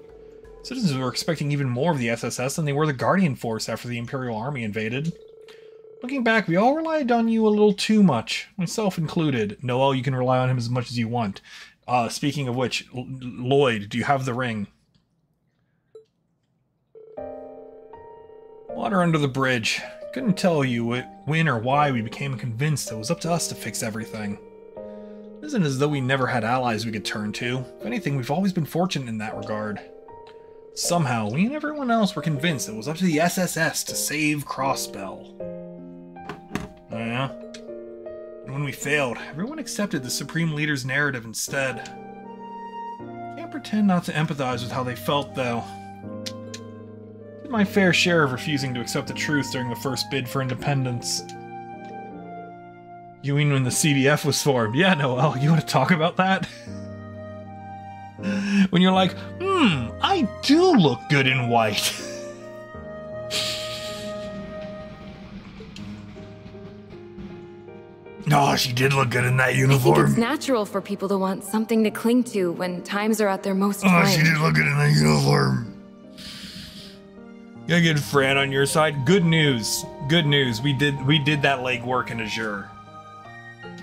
Citizens were expecting even more of the SSS than they were the Guardian Force after the Imperial Army invaded. Looking back, we all relied on you a little too much, myself included. Noelle, you can rely on him as much as you want. Speaking of which, Lloyd, do you have the ring? Water under the bridge. Couldn't tell you when or why we became convinced it was up to us to fix everything. It isn't as though we never had allies we could turn to. If anything, we've always been fortunate in that regard. Somehow, we and everyone else were convinced it was up to the SSS to save Crossbell. Oh yeah? And when we failed, everyone accepted the Supreme Leader's narrative instead. Can't pretend not to empathize with how they felt, though. Did my fair share of refusing to accept the truth during the first bid for independence. You mean when the CDF was formed? Yeah, Noelle, you want to talk about that? When you're like, I do look good in white. No, she did look good in that uniform. I think it's natural for people to want something to cling to when times are at their most Oh, trying. she did look good in that uniform. Gotta get Fran on your side. Good news. Good news. We did that legwork in Azure.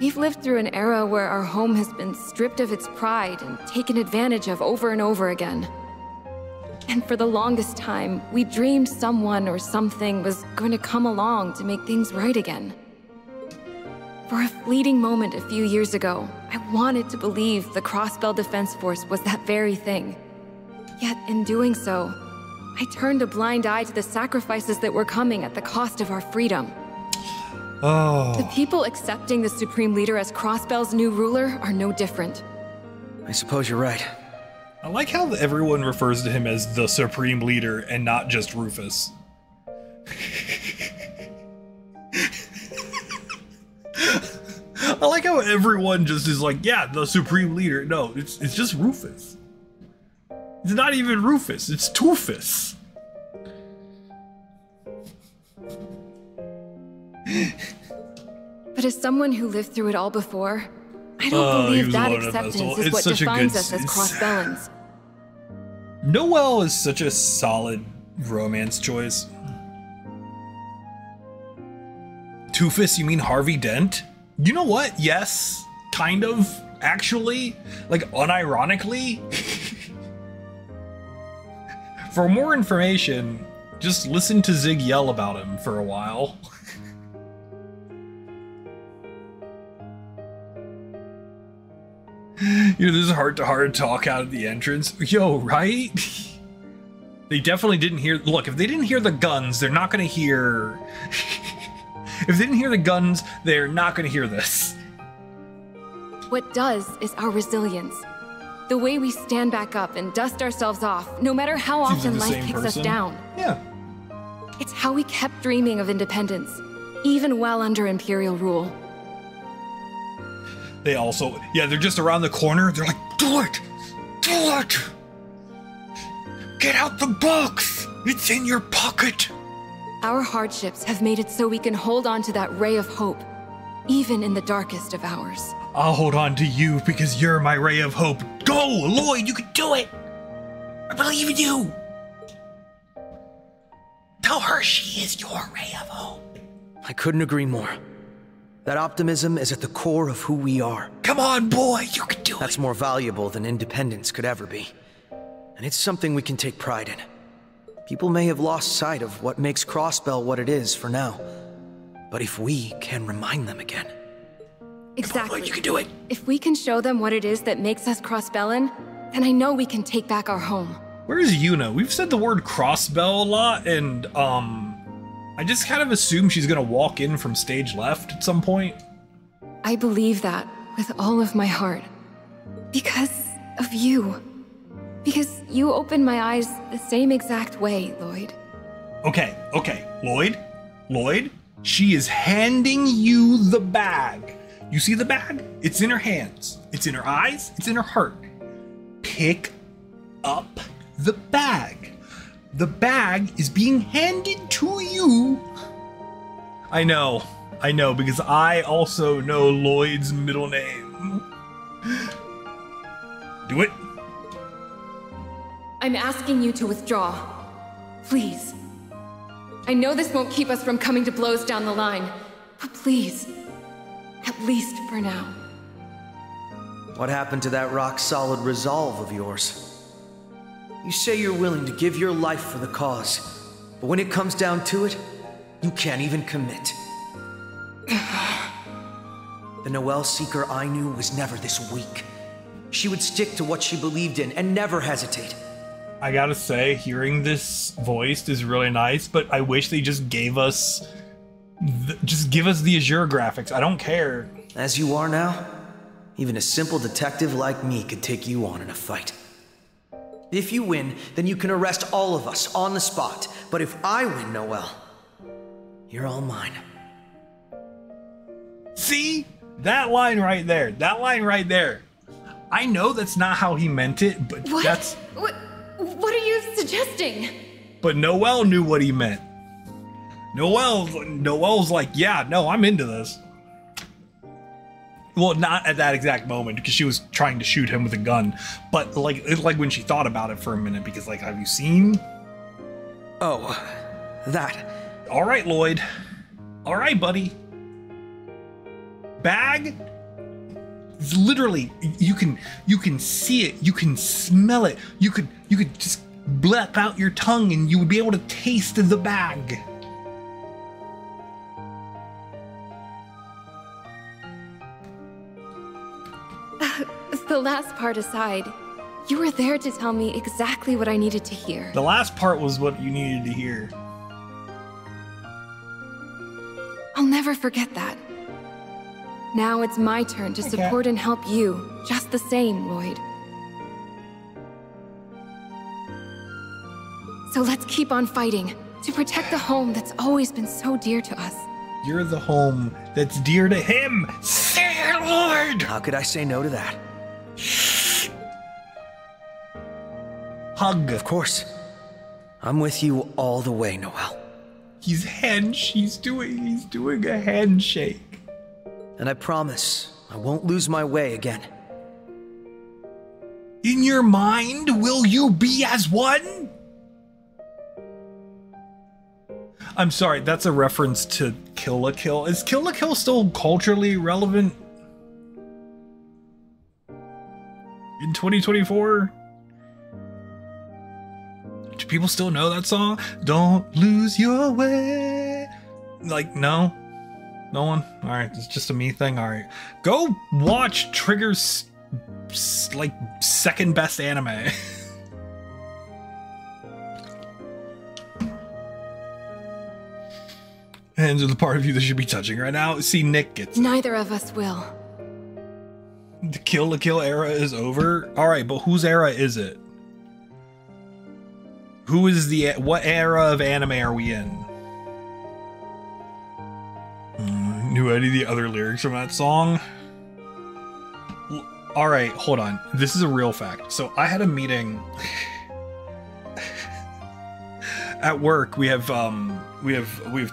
We've lived through an era where our home has been stripped of its pride and taken advantage of over and over again. And for the longest time, we dreamed someone or something was going to come along to make things right again. For a fleeting moment a few years ago, I wanted to believe the Crossbell Defense Force was that very thing. Yet in doing so, I turned a blind eye to the sacrifices that were coming at the cost of our freedom. Oh. The people accepting the Supreme Leader as Crossbell's new ruler are no different. I suppose you're right. I like how everyone refers to him as the Supreme Leader and not just Rufus. I like how everyone just is like, yeah, the Supreme Leader. No, it's just Rufus. It's not even Rufus, it's Toofus. But as someone who lived through it all before, I don't believe that acceptance is what defines us as Crossbellans. Noelle is such a solid romance choice. Toofus, you mean Harvey Dent? You know what? Yes, kind of, actually, like unironically. For more information, just listen to Zig yell about him for a while. You know, there's a heart-to-heart talk out of the entrance. Yo, right? They definitely didn't hear... Look, if they didn't hear the guns, they're not going to hear... If they didn't hear the guns, they're not going to hear this. What does is our resilience. The way we stand back up and dust ourselves off, no matter how often life kicks us down. Yeah. It's how we kept dreaming of independence, even while under Imperial rule. They also, yeah, they're just around the corner. They're like, do it! Do it! Get out the box! It's in your pocket! Our hardships have made it so we can hold on to that ray of hope, even in the darkest of hours. I'll hold on to you because you're my ray of hope. Go, Lloyd, you can do it! I believe in you! Tell her she is your ray of hope. I couldn't agree more. That optimism is at the core of who we are. Come on, boy, you can do it! That's more valuable than independence could ever be. And it's something we can take pride in. People may have lost sight of what makes Crossbell what it is for now. But if we can remind them again... Exactly. You can do it. If we can show them what it is that makes us Crossbellan, then I know we can take back our home. Where's Yuna? We've said the word Crossbell a lot, and I just kind of assume she's gonna walk in from stage left at some point. I believe that with all of my heart. Because of you. Because you opened my eyes the same exact way, Lloyd. Okay, Lloyd, she is handing you the bag. You see the bag? It's in her hands. It's in her eyes. It's in her heart. Pick up the bag. The bag is being handed to you. I know, because I also know Lloyd's middle name. Do it. I'm asking you to withdraw. Please. I know this won't keep us from coming to blows down the line, but please, at least for now. What happened to that rock-solid resolve of yours? You say you're willing to give your life for the cause, but when it comes down to it, you can't even commit. The Noelle Seeker I knew was never this weak. She would stick to what she believed in and never hesitate. I gotta say, hearing this voiced is really nice, but I wish they just gave us, give us the Azure graphics. I don't care. As you are now, even a simple detective like me could take you on in a fight. If you win, then you can arrest all of us on the spot. But if I win, Noelle, you're all mine. See? That line right there. That line right there. I know that's not how he meant it, but what? that's... What are you suggesting? But Noelle knew what he meant. Noelle's like, yeah, no, I'm into this. Well, not at that exact moment, because she was trying to shoot him with a gun. But like when she thought about it for a minute, because like, have you seen? Oh, that. All right, Lloyd. All right, buddy. Bag. It's literally, you can see it, you can smell it, you could just blep out your tongue and you would be able to taste the bag. The last part aside, you were there to tell me exactly what I needed to hear. The last part was what you needed to hear. I'll never forget that. Now it's my turn to support and help you, just the same, Lloyd. So let's keep on fighting, to protect the home that's always been so dear to us. You're the home that's dear to him, Sir Lord! How could I say no to that? Hug. Of course. I'm with you all the way, Noelle. He's doing a handshake. And I promise, I won't lose my way again. In your mind, will you be as one? I'm sorry, that's a reference to Kill la Kill. Is Kill la Kill still culturally relevant? In 2024? Do people still know that song? Don't lose your way. Like, no? No one? Alright, it's just a me thing? Alright. Go watch Trigger's, like, second best anime. Hands are the part of you that should be touching right now. See, Nick gets it. Neither of us will. The Kill la Kill era is over? Alright, but whose era is it? Who is what era of anime are we in? Knew any of the other lyrics from that song? All right, hold on. This is a real fact. So I had a meeting at work. We have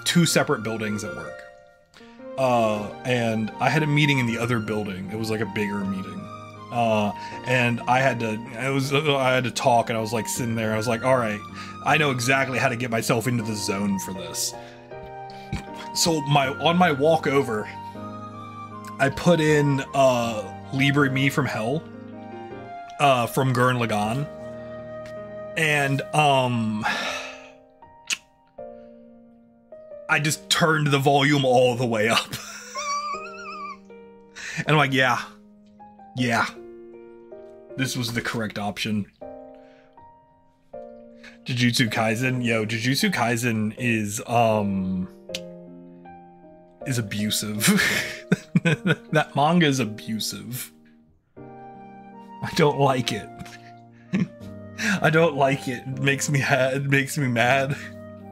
two separate buildings at work. And I had a meeting in the other building. It was like a bigger meeting. And I had to talk, and I was like sitting there. I was like, all right, I know exactly how to get myself into the zone for this. So on my walk over, I put in Libre Me from Hell from Gurren Lagann, and I just turned the volume all the way up. And I'm like, yeah, this was the correct option. Jujutsu Kaisen. Yo, Jujutsu Kaisen is abusive. That manga is abusive. I don't like it. I don't like it. It makes me mad.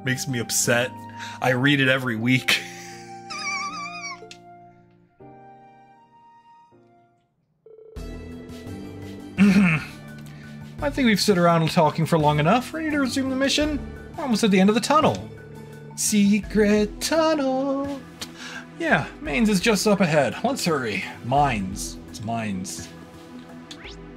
Makes me upset. I read it every week. I think we've stood around talking for long enough. Ready to resume the mission? We're almost at the end of the tunnel. Secret tunnel. Yeah, Mainz is just up ahead. Let's hurry. Mainz. It's Mainz.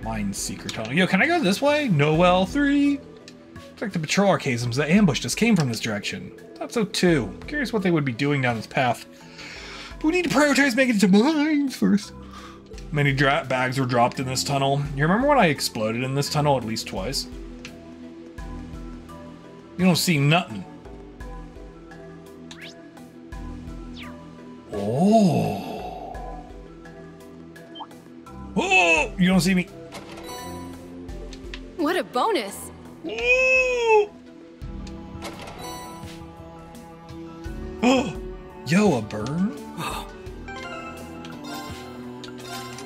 Mainz secret tunnel. Yo, can I go this way? Noel 3. Looks like the patrol archaisms that ambushed us came from this direction. Thought so too. Curious what they would be doing down this path. But we need to prioritize making it to Mainz first. Many bags were dropped in this tunnel. You remember when I exploded in this tunnel at least twice? You don't see nothing. Oh. Oh, you don't see me. What a bonus. Oh. Yo, a burn?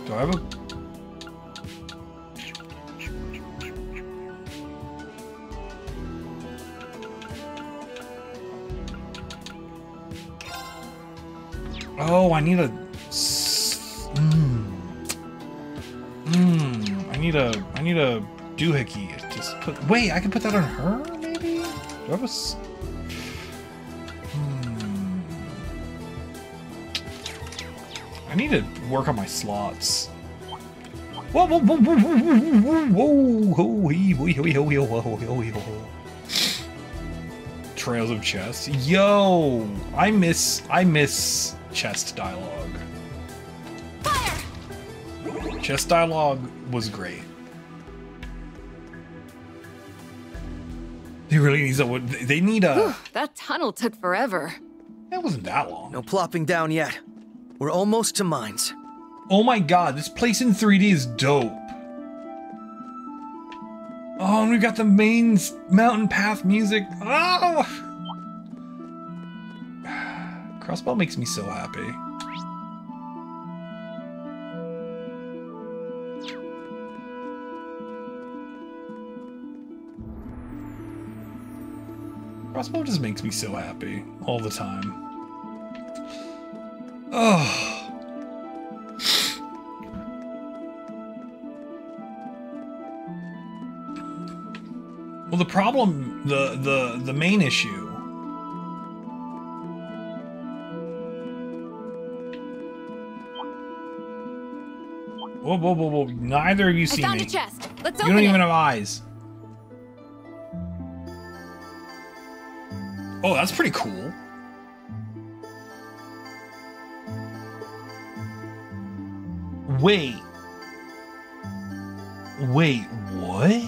Do I have a... Oh, I need a... I need a doohickey. Just put... Wait, I can put that on her, maybe? Do I have a... I need to work on my slots. Whoa, whoa, whoa, whoa, whoa, whoa, whoa. Trails of chest. Yo, I miss chest dialogue. Fire! Chest dialogue was great. They really need someone. They need a. Whew, that tunnel took forever. That wasn't that long. No plopping down yet. We're almost to Mainz. Oh my god, this place in 3D is dope. Oh, and we've got the Mainz mountain path music. Oh! Crossbell makes me so happy. Crossbell just makes me so happy all the time. Oh. Well, the problem, the main issue. Whoa, whoa, whoa, whoa! Neither of you see me. I found a chest. Let's You open don't even it. have eyes. Oh, that's pretty cool. Wait. Wait, what?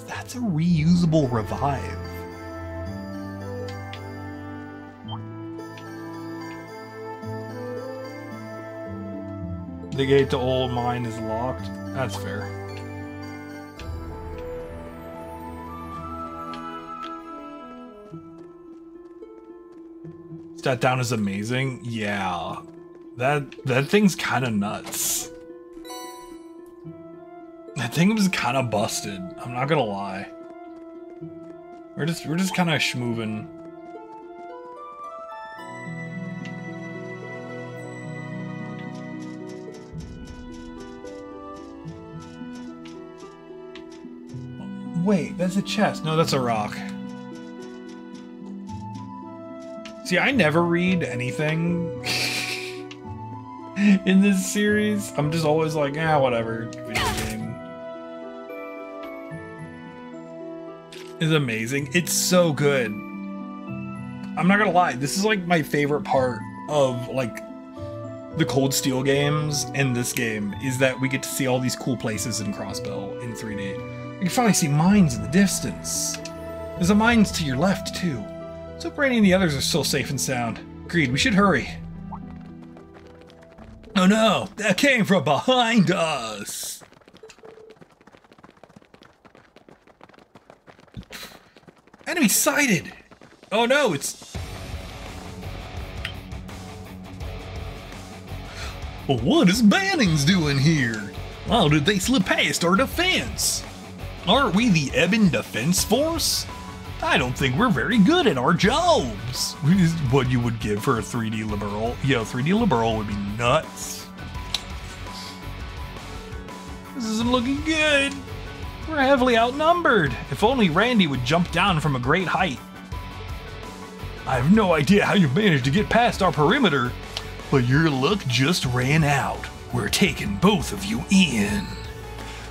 That's a reusable revive. The gate to old mine is locked. That's fair. That down is amazing. Yeah. That thing's kind of nuts. That thing was kind of busted. I'm not gonna lie. We're just kind of schmoovin'. Wait, that's a chest. No, that's a rock. See, I never read anything in this series. I'm just always like, whatever. Video game is amazing. It's so good. I'm not gonna lie. This is like my favorite part of like the Cold Steel games and this game is that we get to see all these cool places in Crossbell in 3D. You can finally see mines in the distance. There's a mines to your left too. So Brady and the others are still safe and sound. Agreed, we should hurry. Oh no, that came from behind us. Enemy sighted! Oh no, it's... Well, what is Bannings doing here? How did they slip past our defense? Aren't we the Ebon Defense Force? I don't think we're very good at our jobs. What you would give for a 3D liberal. Yo, 3D liberal would be nuts. This isn't looking good. We're heavily outnumbered. If only Randy would jump down from a great height. I have no idea how you managed to get past our perimeter, but your luck just ran out. We're taking both of you in.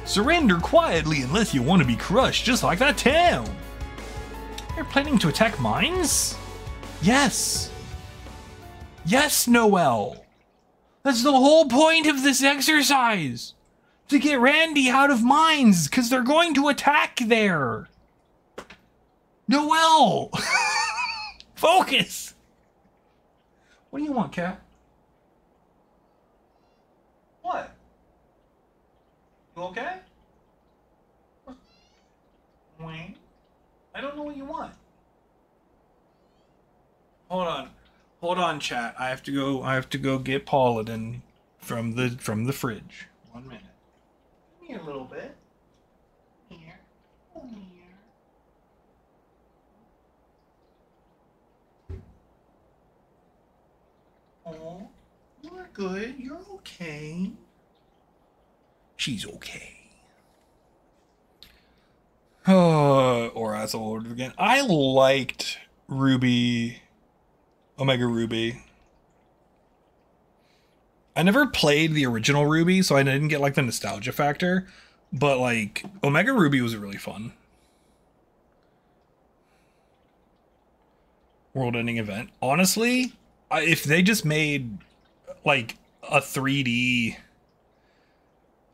Surrender quietly unless you want to be crushed just like that town. You're planning to attack Mainz? Yes. Yes, Noel. That's the whole point of this exercise. To get Randy out of Mainz, because they're going to attack there. Noel! Focus! What do you want, Cat? What? You okay? Wayne? I don't know what you want. Hold on. Hold on, chat. I have to go get Paladin from the fridge. 1 minute. Give me a little bit. Here. Here. Oh, you're good. You're okay. She's okay. Or as old again. I liked Ruby, Omega Ruby. I never played the original Ruby, so I didn't get like the nostalgia factor. But like Omega Ruby was really fun. World-ending event. Honestly, if they just made like a 3D,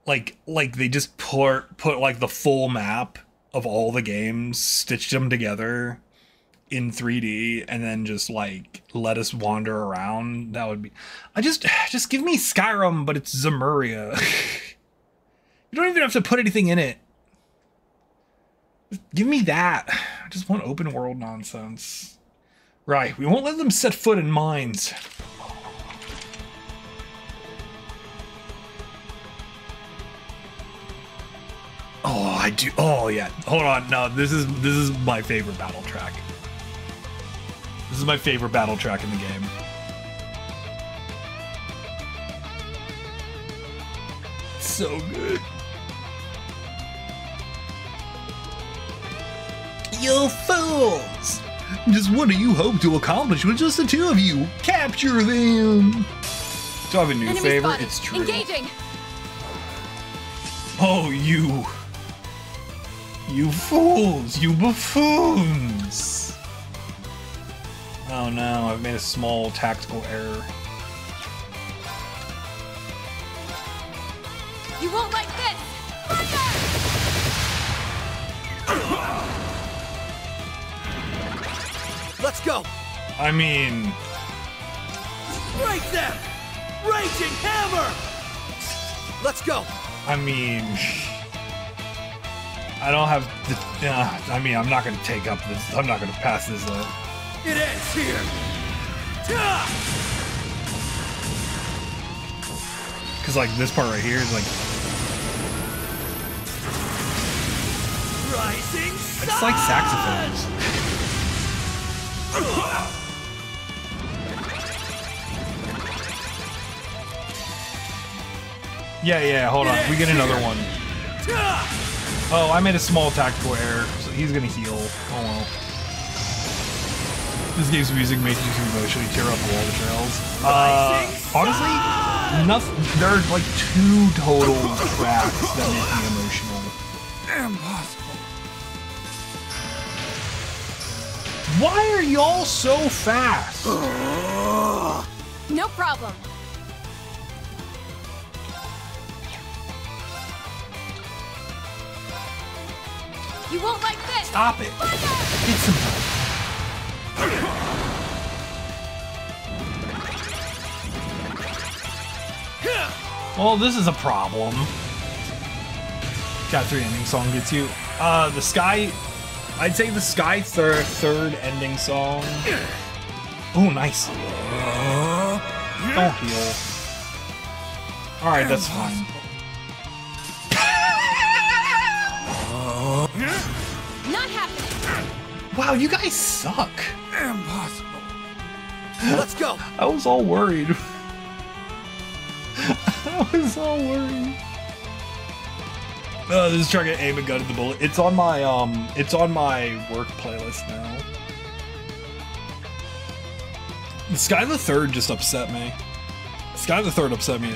like they just put like the full map of all the games, stitched them together in 3D, and then just like let us wander around, that would be... just give me Skyrim, but it's Zemuria. You don't even have to put anything in it. Just give me that. I just want open world nonsense. Right, we won't let them set foot in Mainz. Oh, I do. Oh, yeah. Hold on. No, this is my favorite battle track. This is my favorite battle track in the game. So good. You fools! Just what do you hope to accomplish with just the two of you? Capture them! Do I have a new favorite? It's true. Engaging! Oh, you fools! You buffoons! Oh no, I've made a small tactical error. You won't like this! Let's go! I mean... Break them! Raging hammer! Let's go! I mean... I don't have the... I mean, I'm not going to take up this... I'm not going to pass this up. It ends here! Because, like, this part right here is, like... Rising sun! It's like saxophones. Yeah, hold on. We get another one. Oh, I made a small tactical error, so he's gonna heal. Oh well. This game's music makes you emotionally tear up all the trails. Honestly, there are like 2 total tracks that make me emotional. Impossible. Why are y'all so fast? No problem. You won't like this! Stop it! Get some... Well, this is a problem. Cat 3 ending song gets you. The sky... I'd say the Sky third ending song. Oh, nice. Don't heal. Alright, that's fine. Not happening. Wow, you guys suck. Impossible. Let's go. I was all worried. I was all worried. This is trying to aim a gun at the bullet. It's on my work playlist now. The Sky the Third just upset me. Sky the Third upset me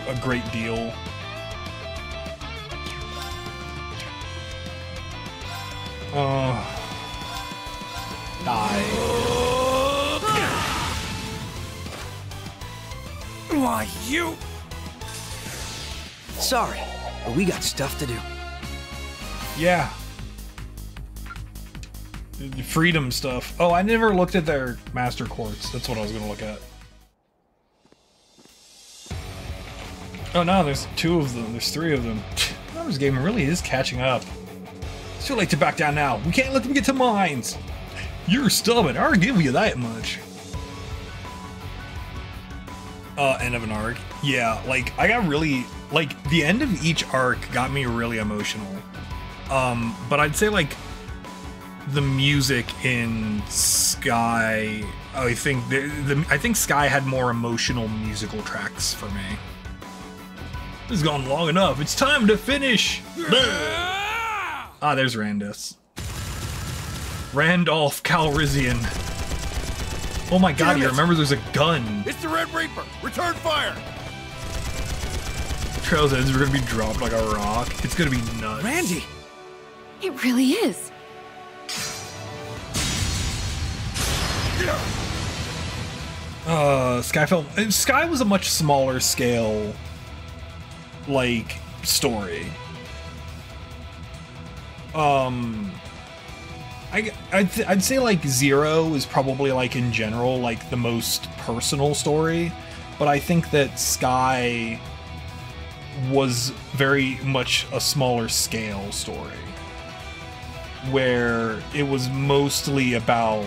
a great deal. Die. Why, you? Sorry, but we got stuff to do. Yeah. The freedom stuff. Oh, I never looked at their master quartz. That's what I was gonna look at. Oh no, there's 2 of them. There's 3 of them. This game really is catching up. It's too late to back down now. We can't let them get to Mainz. You're stubborn. I'll give you that much. End of an arc. Yeah, like, I got really... Like, the end of each arc got me really emotional. But I'd say, like, the music in Sky... I think I think Sky had more emotional musical tracks for me. This has gone long enough. It's time to finish! Ah, there's Randus. Randolph Calrissian. Oh my god, you remember there's a gun. It's the Red Reaper. Return fire. Trail's heads are gonna be dropped like a rock. It's gonna be nuts. Randy! It really is. Sky was a much smaller scale, like, story. I'd say like Zero is probably like in general like the most personal story, but I think that Sky was very much a smaller scale story where it was mostly about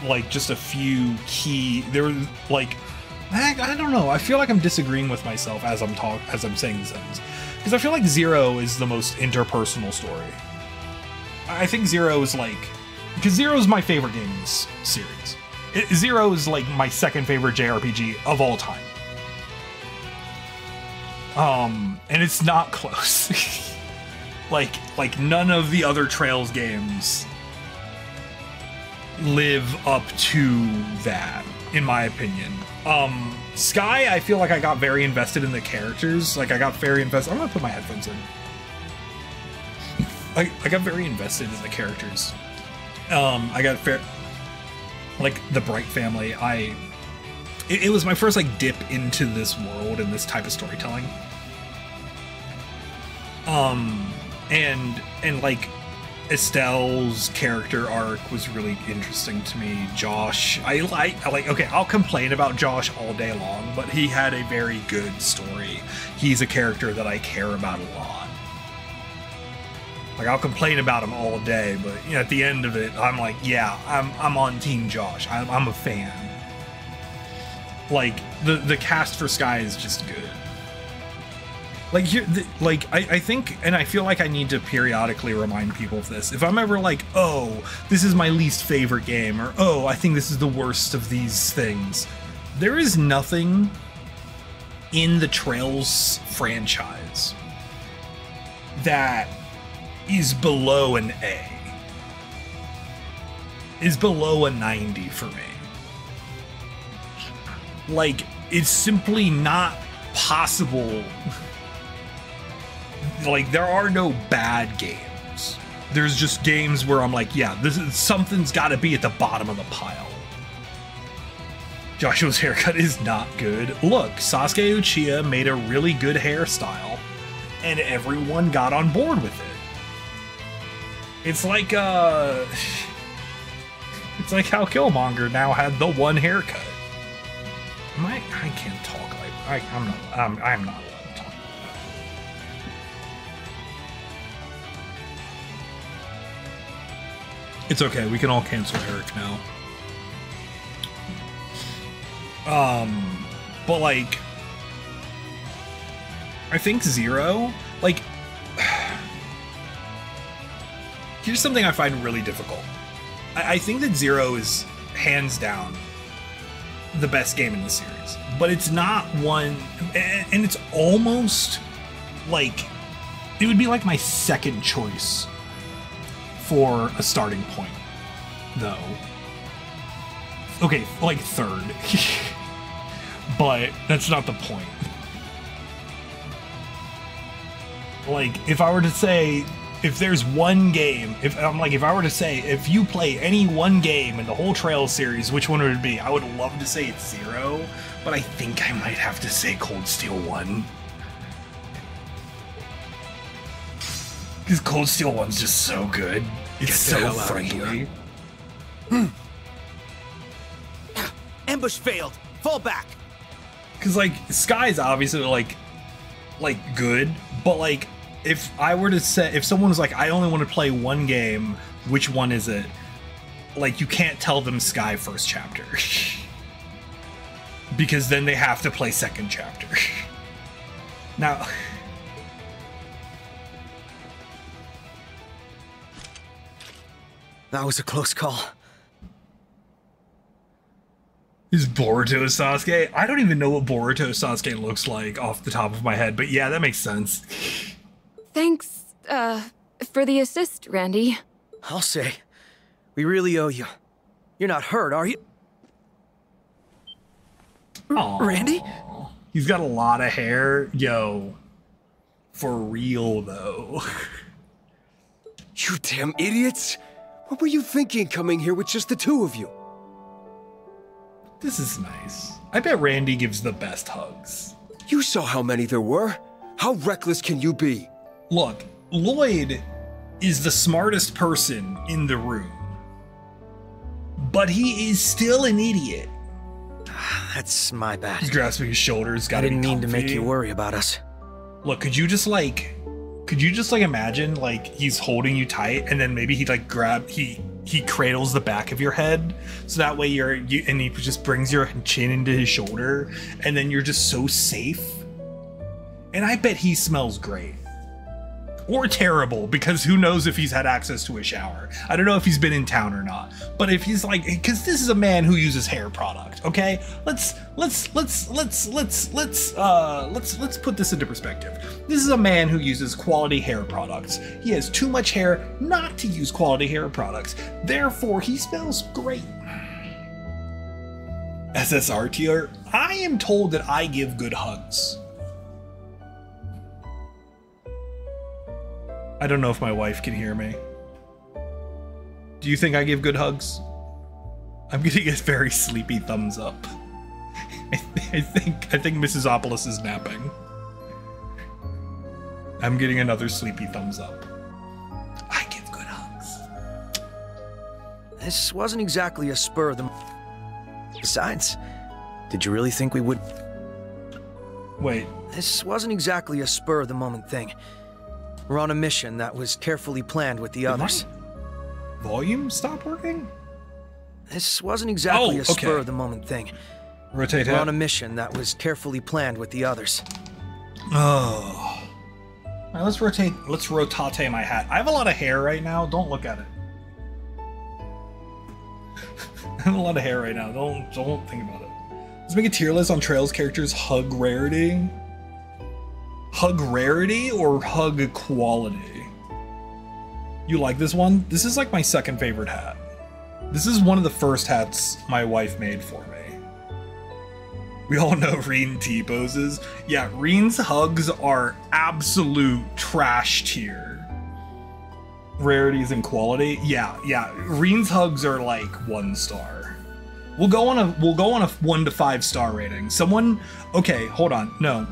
like just a few key I don't know, I feel like I'm disagreeing with myself as I'm saying this sentence. Because I feel like Zero is the most interpersonal story. I think Zero is like... Because Zero is my favorite game in this series. Zero is like my second favorite JRPG of all time. And it's not close. like none of the other Trails games live up to that, in my opinion. Sky, I feel like I got very invested in the characters. Like, I got very invested. I'm gonna put my headphones in. I got very invested in the characters. I got like the Bright family. It was my first like dip into this world and this type of storytelling. And like Estelle's character arc was really interesting to me. Josh, I like, okay, I'll complain about Josh all day long, but he had a very good story. He's a character that I care about a lot. Like, I'll complain about him all day, but you know, at the end of it, I'm like, yeah, I'm on Team Josh. I'm a fan. Like, the cast for Sky is just good. Like, I think, and I feel like I need to periodically remind people of this. If I'm ever like, oh, this is my least favorite game, or oh, I think this is the worst of these things, there is nothing in the Trails franchise that is below an A. Is below a 90 for me. Like, it's simply not possible. Like, there are no bad games. There's just games where I'm like, yeah, something's got to be at the bottom of the pile. Joshua's haircut is not good. Look, Sasuke Uchiha made a really good hairstyle, and everyone got on board with it. It's like how Killmonger now had the one haircut. I can't talk like I'm not allowed to talk about that. It's okay, we can all cancel Eric now. But like, I think Zero, like, here's something I find really difficult. I think that Zero is hands down the best game in the series, but it's not one, and it's almost like, it would be like my second choice for a starting point, though. Okay, like third. But that's not the point. Like, if I were to say, if there's one game, if I were to say, if you play any one game in the whole Trails series, which one would it be? I would love to say it's Zero, but I think I might have to say Cold Steel 1. Because Cold Steel 1's just so good. It's so friendly. Ambush failed. Fall back. Because, like, Sky's obviously, like good, but, like, if I were to say, if someone was like, I only want to play one game, which one is it? Like, you can't tell them Sky first chapter. Because then they have to play second chapter. Now... That was a close call. Is Boruto Sasuke? I don't even know what Boruto Sasuke looks like off the top of my head, but yeah, that makes sense. Thanks, for the assist, Randy. I'll say. We really owe you. You're not hurt, are you? Aww. Randy? He's got a lot of hair. Yo. For real, though. You damn idiots! What were you thinking coming here with just the two of you? This is nice. I bet Randy gives the best hugs. You saw how many there were. How reckless can you be? Look, Lloyd is the smartest person in the room. But he is still an idiot. That's my bad. He's grasping his shoulders. I didn't mean to make you worry about us. Look, could you just like imagine like he's holding you tight and then maybe he like he cradles the back of your head so that way and he just brings your chin into his shoulder and then you're just so safe. And I bet he smells great. Or terrible, because who knows if he's had access to a shower. I don't know if he's been in town or not. But if he's like, because this is a man who uses hair product, okay? Let's put this into perspective. This is a man who uses quality hair products. He has too much hair not to use quality hair products. Therefore, he smells great. SSR tier, I am told that I give good hugs. I don't know if my wife can hear me. Do you think I give good hugs? I'm getting a very sleepy thumbs up. I think Mrs. Opolis is napping. I'm getting another sleepy thumbs up. I give good hugs. This wasn't exactly a spur of the... Besides, did you really think we would... Wait. This wasn't exactly a spur of the moment thing. We're on a mission that was carefully planned with the others. Volume stop working? This wasn't exactly a spur of the moment thing. Rotate We're on a mission that was carefully planned with the others. Oh. All right, let's rotate my hat. I have a lot of hair right now. Don't look at it. I have a lot of hair right now. Don't think about it. Let's make a tier list on Trails characters' hug rarity. Hug rarity or hug quality? You like this one? This is like my second favorite hat. This is one of the first hats my wife made for me. We all know Reen T-poses. Yeah, Reen's hugs are absolute trash tier. Rarities and quality. Yeah. Reen's hugs are like 1 star. We'll go on a 1 to 5 star rating. Okay, hold on. No.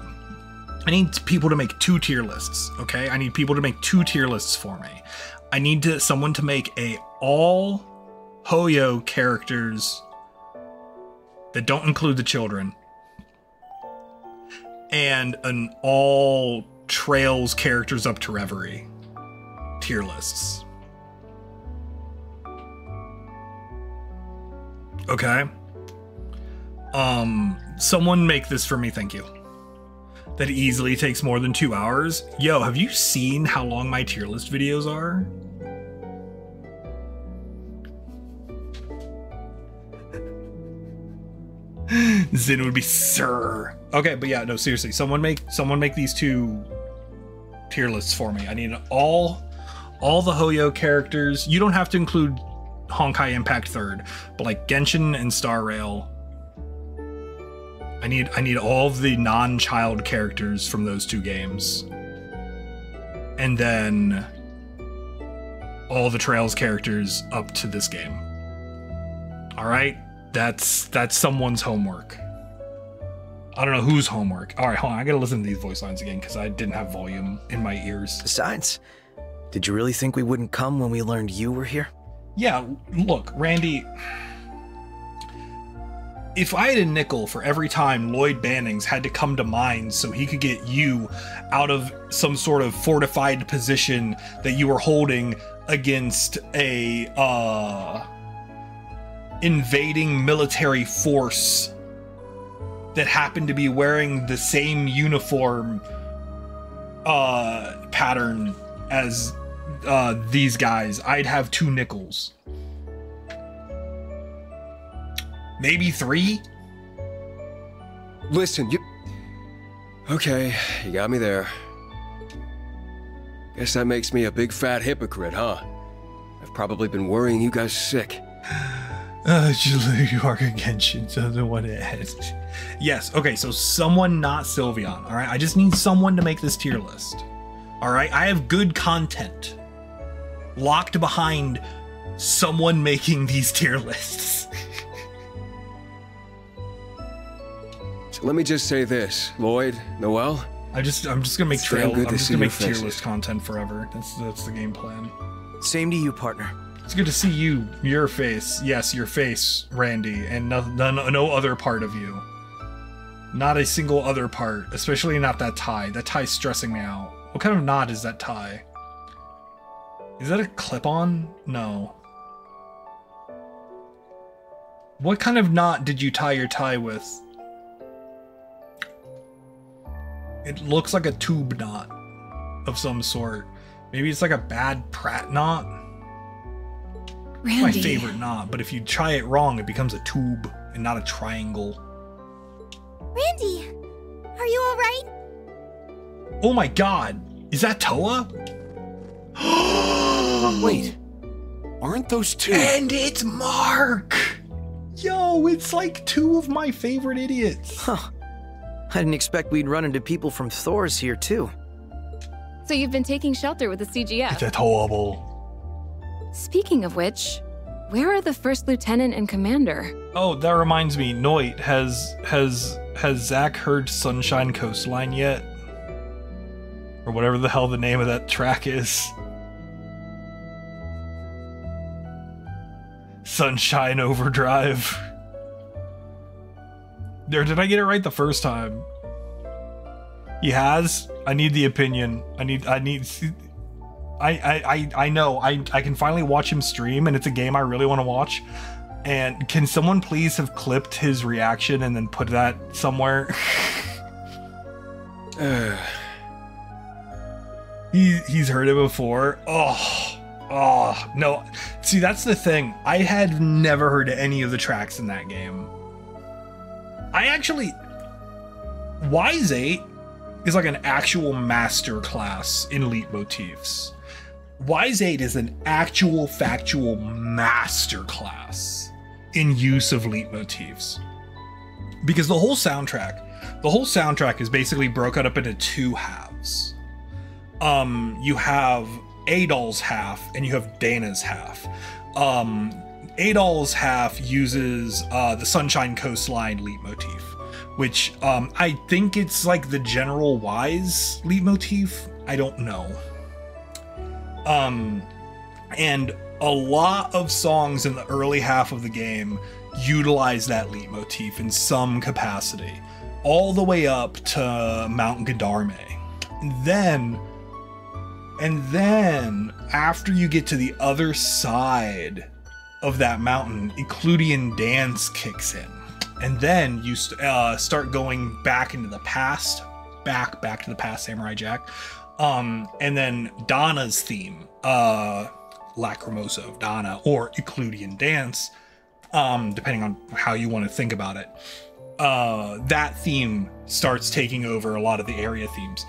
I need people to make 2 tier lists, okay? I need people to make 2 tier lists for me. I need someone to make a all Hoyo characters that don't include the children, and an all Trails characters up to Reverie tier lists. Okay. Someone make this for me, thank you. That easily takes more than 2 hours. Yo, have you seen how long my tier list videos are? Zin would be sir. Okay, but yeah, no, seriously, someone make these 2 tier lists for me. I need all the Hoyo characters. You don't have to include Honkai Impact 3rd, but like Genshin and Star Rail. I need all of the non-child characters from those 2 games. And then all the Trails characters up to this game. All right? That's someone's homework. I don't know whose homework. All right, hold on. I gotta listen to these voice lines again because I didn't have volume in my ears. Besides, did you really think we wouldn't come when we learned you were here? Yeah, look, Randy. If I had a nickel for every time Lloyd Bannings had to come to Mainz so he could get you out of some sort of fortified position that you were holding against a invading military force that happened to be wearing the same uniform pattern as these guys, I'd have 2 nickels. Maybe 3? Listen, you... Okay, you got me there. Guess that makes me a big fat hypocrite, huh? I've probably been worrying you guys sick. Julie, you are Genshin, so the one it has. Yes, okay, so someone not Sylveon, alright? I just need someone to make this tier list. Alright, I have good content locked behind someone making these tier lists. So let me just say this, Lloyd, Noelle. I'm just gonna make tier faces. list content forever. That's the game plan. Same to you, partner. It's good to see you, your face. Yes, your face, Randy, and no other part of you. Not a single other part, especially not that tie. That tie's stressing me out. What kind of knot is that tie? Is that a clip-on? No. What kind of knot did you tie your tie with? It looks like a tube knot of some sort. Maybe it's like a bad Pratt knot. Randy. My favorite knot, but if you try it wrong, it becomes a tube and not a triangle. Randy, are you alright? Oh my god, is that Toa? Wait, aren't those 2? And it's Mark! Yo, it's like 2 of my favorite idiots. Huh. I didn't expect we'd run into people from Thor's here, too. So you've been taking shelter with the CGF. It's adorable. Speaking of which, where are the first lieutenant and commander? Oh, that reminds me, Noit, has Zach heard Sunshine Coastline yet? Or whatever the hell the name of that track is. Sunshine Overdrive. Or did I get it right the first time? He has? I need the opinion. I know. I can finally watch him stream, and it's a game I really want to watch. And can someone please have clipped his reaction and then put that somewhere? He's heard it before. Oh, no. See, that's the thing. I had never heard any of the tracks in that game. Wazy is like an actual master class in leitmotifs. Wazy is an actual factual master class in use of leitmotifs. Because the whole soundtrack is basically broken up into 2 halves. You have Adol's half and you have Dana's half. Adol's half uses the Sunshine Coastline leitmotif, which I think it's like the general Wise leitmotif. I don't know. And a lot of songs in the early half of the game utilize that leitmotif in some capacity, all the way up to Mount Gadarme. And then after you get to the other side of that mountain, Ecludian dance kicks in. And then you start going back into the past, back to the past, Samurai Jack. And then Donna's theme, Lacrimosa of Donna, or Ecludian dance, depending on how you want to think about it. That theme starts taking over a lot of the area themes.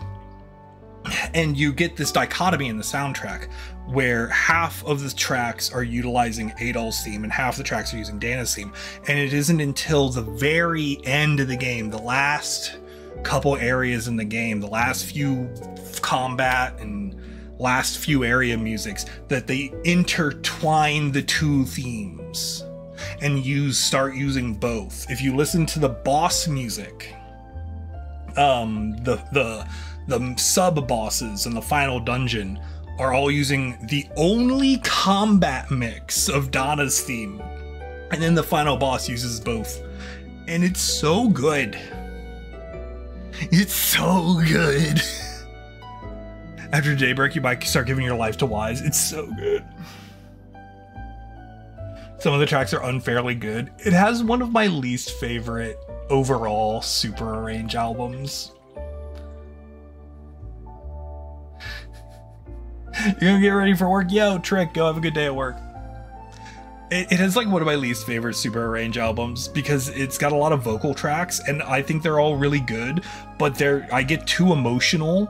And you get this dichotomy in the soundtrack where half of the tracks are utilizing Adol's theme and half the tracks are using Dana's theme. And it isn't until the very end of the game, the last couple areas in the game, the last few combat and last few area musics, that they intertwine the two themes and start using both. If you listen to the boss music, the sub bosses in the final dungeon are all using the only combat mix of Donna's theme, and then the final boss uses both, and it's so good. It's so good. After Daybreak, you might start giving your life to Wise. It's so good. Some of the tracks are unfairly good. It has one of my least favorite overall Super Arrange albums. You're gonna get ready for work? Yo, Trick, go have a good day at work. It has like one of my least favorite Super Arrange albums because it's got a lot of vocal tracks and I think they're all really good, but I get too emotional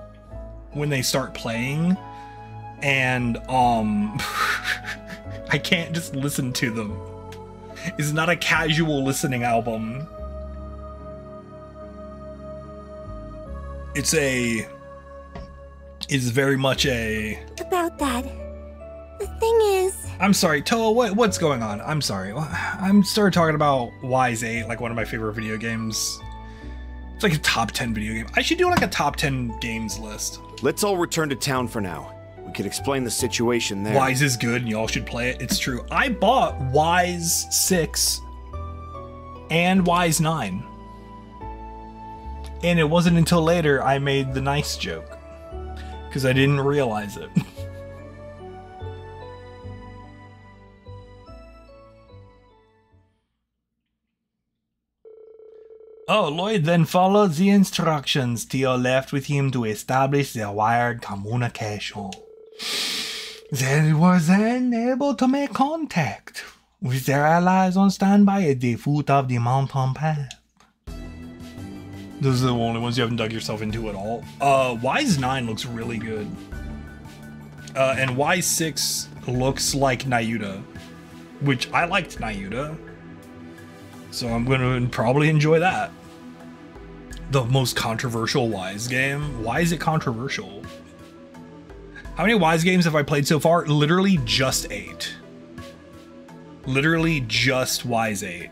when they start playing, and I can't just listen to them. It's not a casual listening album. It's very much a... About that, the thing is... I'm sorry, Toa, what's going on? I'm sorry. I'm started talking about Wise 8, like one of my favorite video games. It's like a top 10 video game. I should do like a top 10 games list. Let's all return to town for now. We could explain the situation there. Wise is good and y'all should play it. It's true. I bought Wise 6 and Wise 9. And it wasn't until later I made the nice joke. Because I didn't realize it. Oh, Lloyd then followed the instructions Theo left with him to establish their wired communication. They were then able to make contact with their allies on standby at the foot of the mountain path. Those are the only ones you haven't dug yourself into at all. Wise 9 looks really good. And Wise 6 looks like Nayuta, which I liked Nayuta. So I'm going to probably enjoy that. The most controversial Wise game. Why is it controversial? How many Wise games have I played so far? Literally just 8. Literally just Wise 8.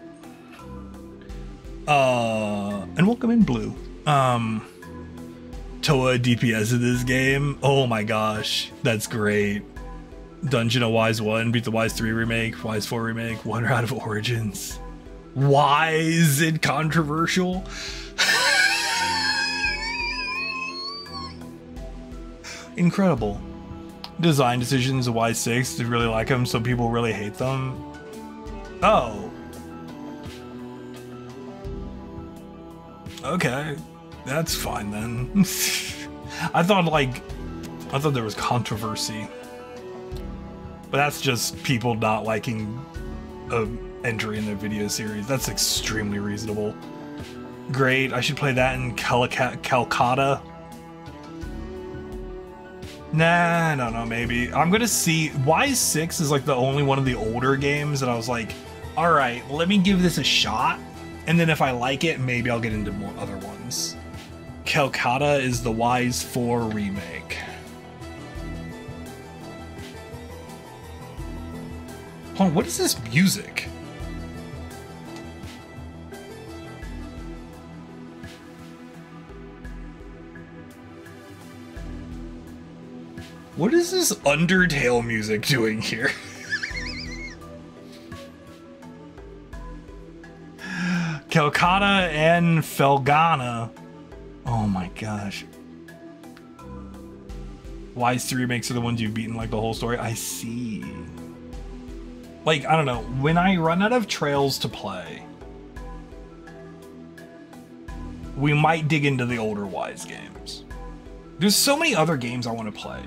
And welcome in, Blue. Toa DPS in this game. Oh my gosh, that's great. Dungeon of Wise 1, beat the Wise 3 remake, Wise 4 remake, Wonder out of Origins. Why is it controversial? Incredible. Design decisions of Wise 6, they really like them, so people really hate them. Oh. Okay, that's fine then. I thought there was controversy. But that's just people not liking entry in their video series. That's extremely reasonable. Great, I should play that in Calcutta. Nah, no, maybe. I'm gonna see. Wise 6 is like the only one of the older games that I was like, alright, let me give this a shot. And then if I like it, maybe I'll get into more other ones. Calcutta is the Wise 4 remake. Hold on, what is this music? What is this Undertale music doing here? Calcutta and Felghana. Oh my gosh. Wise 3 remakes are the ones you've beaten like the whole story. I see. Like, I don't know, when I run out of trails to play, we might dig into the older Wise games. There's so many other games I want to play.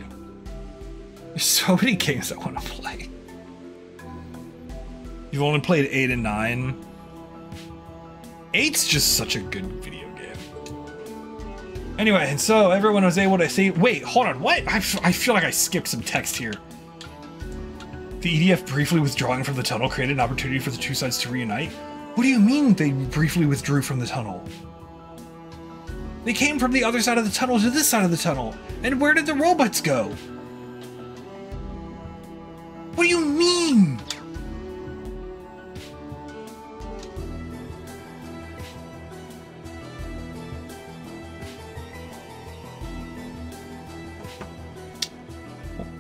There's so many games I want to play. You've only played 8 and 9. 8's just such a good video game. Anyway, and so everyone was able to see... Wait, hold on, what? I feel like I skipped some text here. The EDF briefly withdrawing from the tunnel created an opportunity for the two sides to reunite? What do you mean they briefly withdrew from the tunnel? They came from the other side of the tunnel to this side of the tunnel. And where did the robots go? What do you mean?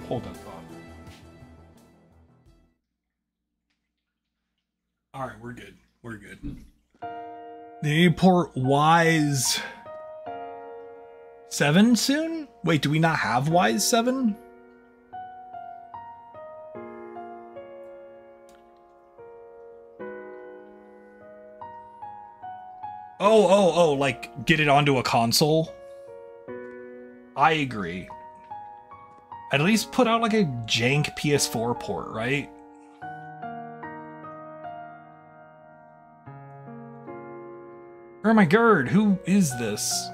Hold that thought. Alright, we're good. We're good. They need to port Wise 7 soon? Wait, do we not have Wise 7? Oh, like get it onto a console? I agree. At least put out like a jank PS4 port, right? Oh my god, who is this?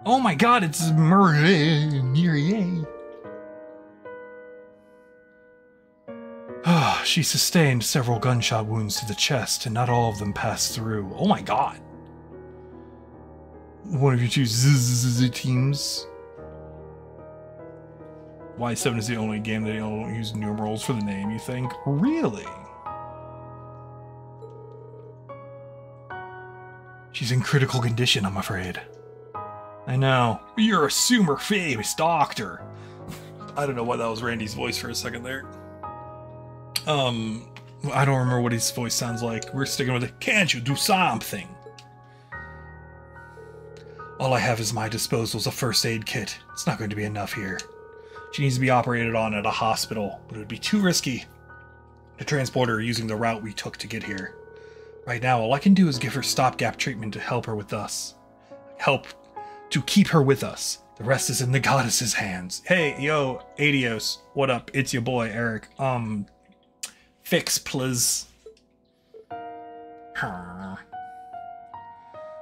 Oh my god, it's Murier. She sustained several gunshot wounds to the chest, and not all of them passed through. Oh my god. One of your two teams. Y7 is the only game that don't use numerals for the name, you think? Really? She's in critical condition, I'm afraid. I know. You're a super famous doctor. I don't know why that was Randy's voice for a second there. I don't remember what his voice sounds like. We're sticking with it. Can't you do something? All I have is my disposal is a first aid kit. It's not going to be enough here. She needs to be operated on at a hospital, but it would be too risky to transport her using the route we took to get here. Right now, all I can do is give her stopgap treatment to help her with us. Help to keep her with us. The rest is in the goddess's hands. Hey, yo, Adios. What up? It's your boy, Eric. Fix, please.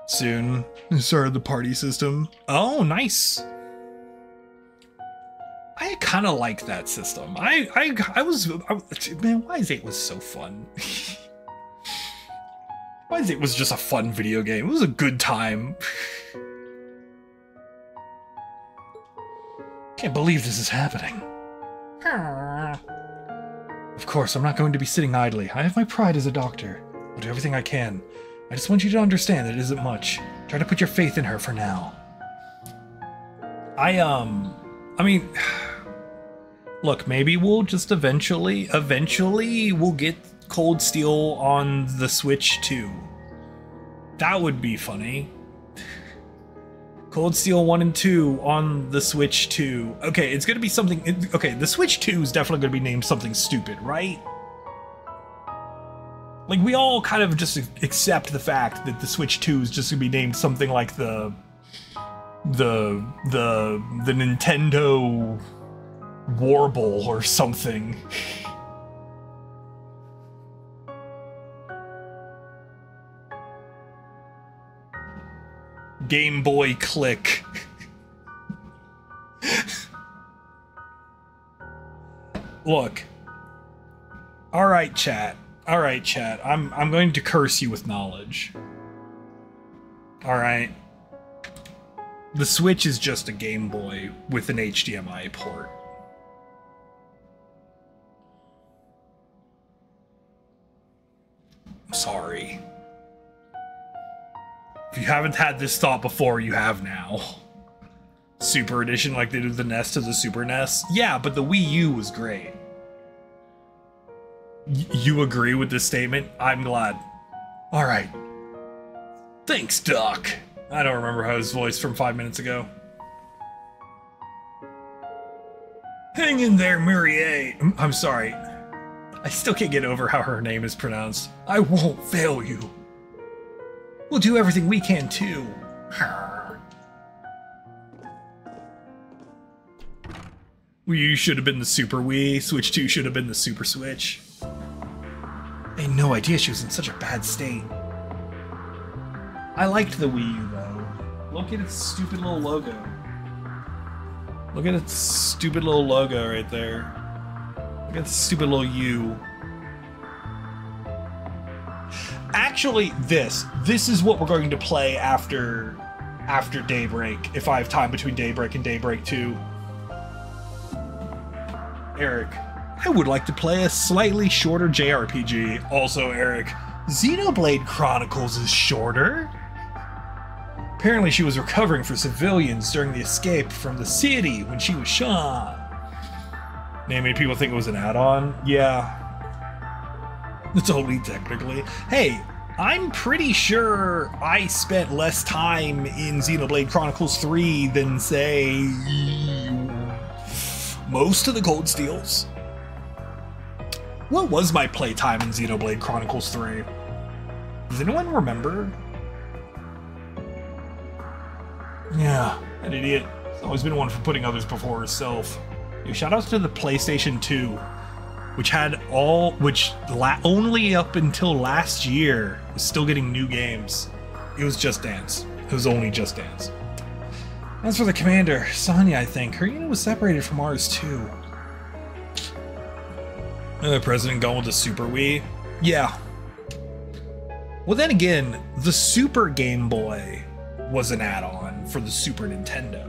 Soon. Started the party system. Oh, nice. I kind of like that system. Man, Wise 8 was so fun. Wise 8 was just a fun video game. It was a good time. Can't believe this is happening. Of course, I'm not going to be sitting idly. I have my pride as a doctor. I'll do everything I can. I just want you to understand that it isn't much. Try to put your faith in her for now. I mean, look, maybe we'll just eventually we'll get Cold Steel on the Switch too. That would be funny. Cold Steel 1 and 2 on the Switch 2. Okay, it's gonna be something... Okay, the Switch 2 is definitely gonna be named something stupid, right? Like, we all kind of just accept the fact that the Switch 2 is just gonna be named something like the Nintendo Warble or something. Game Boy Click. Look. Alright, chat. Alright, chat. I'm going to curse you with knowledge. Alright. The Switch is just a Game Boy with an HDMI port. I'm sorry. If you haven't had this thought before, you have now. Super Edition like they did the NES to the Super NES? Yeah, but the Wii U was great. You agree with this statement? I'm glad. Alright. Thanks, Doc. I don't remember how his voice from 5 minutes ago. Hang in there, Murier. I'm sorry. I still can't get over how her name is pronounced. I won't fail you. We'll do everything we can, too. Wii should have been the Super Wii. Switch 2 should have been the Super Switch. I had no idea she was in such a bad state. I liked the Wii U, though. Look at its stupid little logo. Look at its stupid little logo right there. Look at the stupid little U. Actually, this is what we're going to play after Daybreak, if I have time between Daybreak and Daybreak 2. Eric, I would like to play a slightly shorter JRPG. Also, Eric, Xenoblade Chronicles is shorter. Apparently she was recovering for civilians during the escape from the city when she was shot. Many people think it was an add-on? Yeah. Totally technically. Hey, I'm pretty sure I spent less time in Xenoblade Chronicles 3 than, say, most of the Gold Steels. What was my playtime in Xenoblade Chronicles 3? Does anyone remember? Yeah, an idiot. He's always been one for putting others before herself. Yo, shoutouts to the PlayStation 2, which had only up until last year was still getting new games. It was Just Dance. It was only Just Dance. As for the commander, Sonya, I think, her unit was separated from ours too. The president gone with the Super Wii? Yeah. Well, then again, the Super Game Boy was an add-on for the Super Nintendo.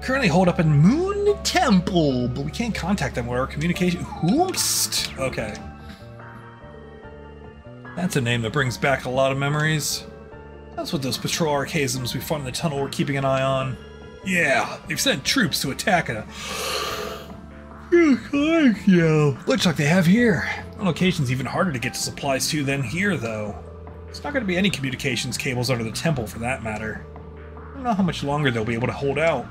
Currently holed up in Moon Temple, but we can't contact them with our communication. Whoomst! Okay. That's a name that brings back a lot of memories. That's what those patrol archaisms we fought in the tunnel were keeping an eye on. Yeah, they've sent troops to attack it. Yeah, looks like they have here. The location's even harder to get to supplies to than here, though. There's not going to be any communications cables under the temple, for that matter. I don't know how much longer they'll be able to hold out.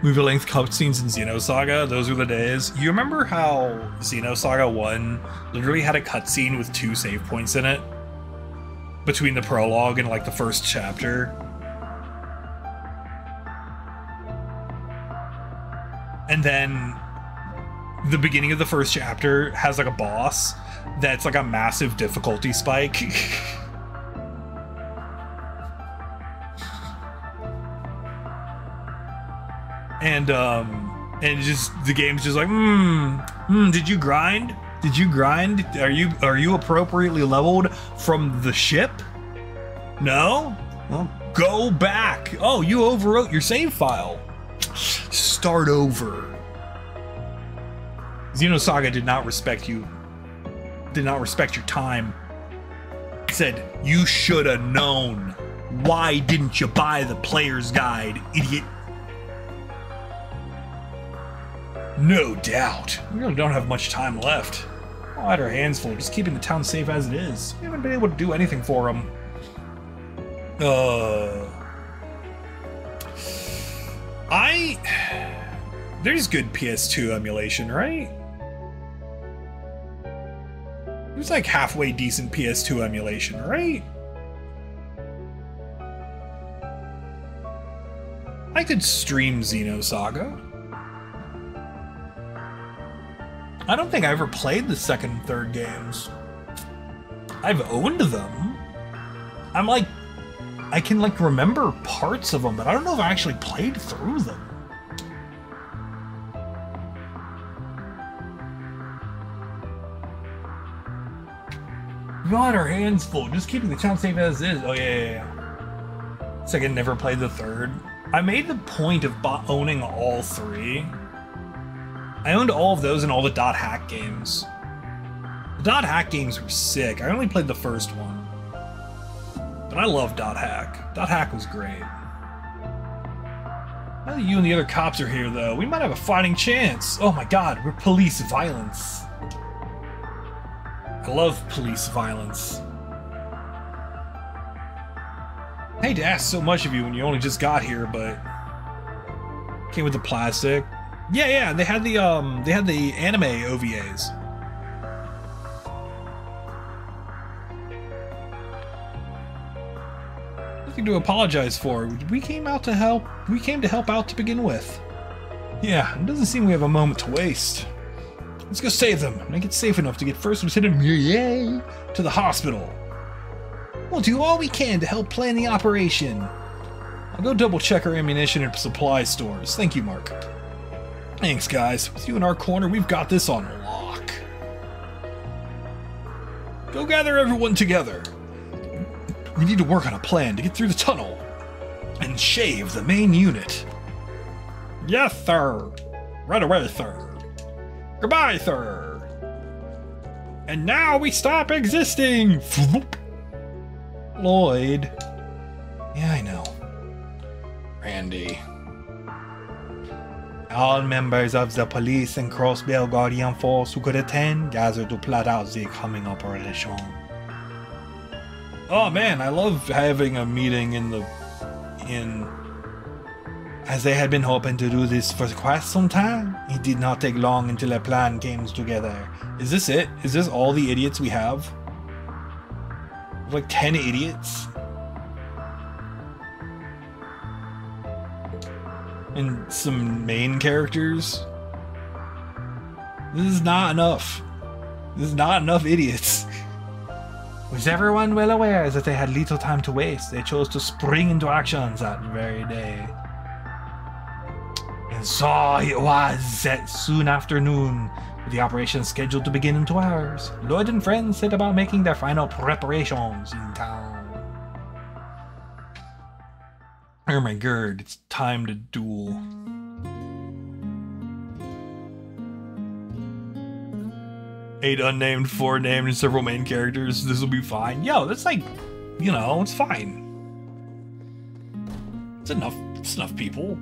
Movie-length cutscenes in Xenosaga, those were the days. You remember how Xenosaga 1 literally had a cutscene with 2 save points in it? Between the prologue and, like, the first chapter? And then the beginning of the first chapter has, like, a boss that's, like, a massive difficulty spike. And just the game's just like, did you grind? Did you grind? Are you appropriately leveled from the ship? No? Well, go back. Oh, you overwrote your save file. Start over. Xenosaga did not respect you. Did not respect your time. Said, you should have known. Why didn't you buy the player's guide, idiot? No doubt. We really don't have much time left. All had our hands full, just keeping the town safe as it is. We haven't been able to do anything for them. There's good PS2 emulation, right? There's like halfway decent PS2 emulation, right? I could stream Xenosaga. I don't think I ever played the second and third games. I've owned them. I can like remember parts of them, but I don't know if I actually played through them. We got our hands full, just keeping the town safe as is. Oh yeah. Second, never played the third. I made the point of owning all 3. I owned all of those and all the Dot Hack games. The Dot Hack games were sick. I only played the first one. But I love Dot Hack. Dot Hack was great. Now that you and the other cops are here, though, we might have a fighting chance. Oh my god, we're police violence. I love police violence. I hate to ask so much of you when you only just got here, but came with the plastic. Yeah, they had the anime OVAs. Nothing to apologize for. We came to help out to begin with. Yeah, it doesn't seem we have a moment to waste. Let's go save them. Make it safe enough to get First Lieutenant Murier to the hospital. We'll do all we can to help plan the operation. I'll go double check our ammunition and supply stores. Thank you, Mark. Thanks, guys. With you in our corner, we've got this on lock. Go gather everyone together. We need to work on a plan to get through the tunnel and shave the main unit. Yes, sir. Right away, sir. Goodbye, sir. And now we stop existing. Lloyd. Yeah, I know. Randy. All members of the police and Crossbell Guardian force who could attend gather to plot out the coming operation. Oh man, I love having a meeting as they had been hoping to do this for quite some time. It did not take long until a plan came together. Is this it? Is this all the idiots we have? Like 10 idiots? And some main characters? This is not enough. This is not enough idiots. Was everyone well aware that they had little time to waste? They chose to spring into action that very day. And so it was that soon after noon, with the operation scheduled to begin in 2 hours, Lloyd and friends set about making their final preparations in town. Oh my god, it's time to duel. Eight unnamed, 4 named, and several main characters. This will be fine. Yo, that's like, you know, it's fine. It's enough. It's enough people.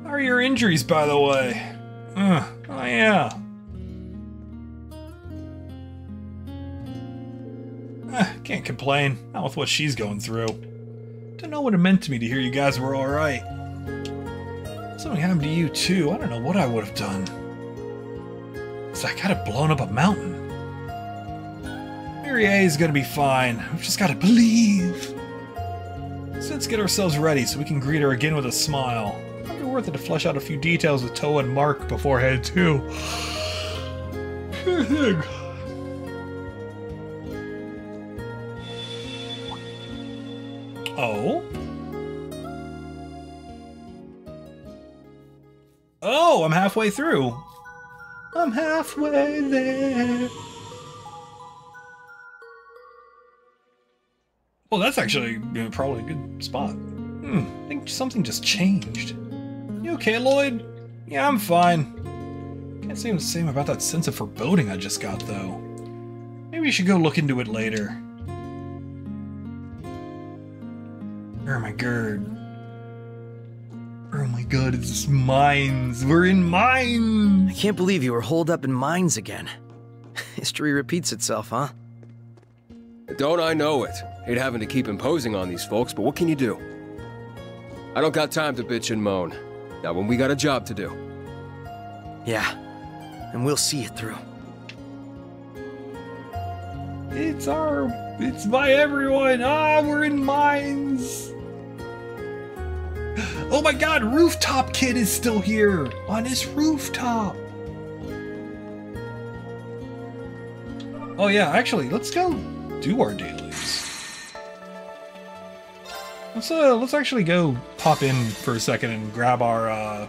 How are your injuries, by the way? Oh yeah. Can't complain. Not with what she's going through. Don't know what it meant to me to hear you guys were all right. Something happened to you too. I don't know what I would have done. So I gotta blown up a mountain. Mary A is gonna be fine. We've just gotta believe. So let's get ourselves ready so we can greet her again with a smile. Might be worth it to flesh out a few details with Toa and Mark beforehand too. Sure thing. Oh? Oh, I'm halfway through. I'm halfway there. Well, that's actually probably a good spot. I think something just changed. You okay, Lloyd? Yeah, I'm fine. Can't say the same about that sense of foreboding I just got, though. Maybe you should go look into it later. Oh my god. Oh my god, it's Mainz. We're in Mainz! I can't believe you were holed up in Mainz again. History repeats itself, huh? Don't I know it? Hate having to keep imposing on these folks, but what can you do? I don't got time to bitch and moan. Not when we got a job to do. Yeah, and we'll see it through. It's by everyone! We're in Mainz! Oh my god, Rooftop Kid is still here! On his rooftop! Oh yeah, actually, let's go do our dailies. Let's actually go pop in for a second and grab our,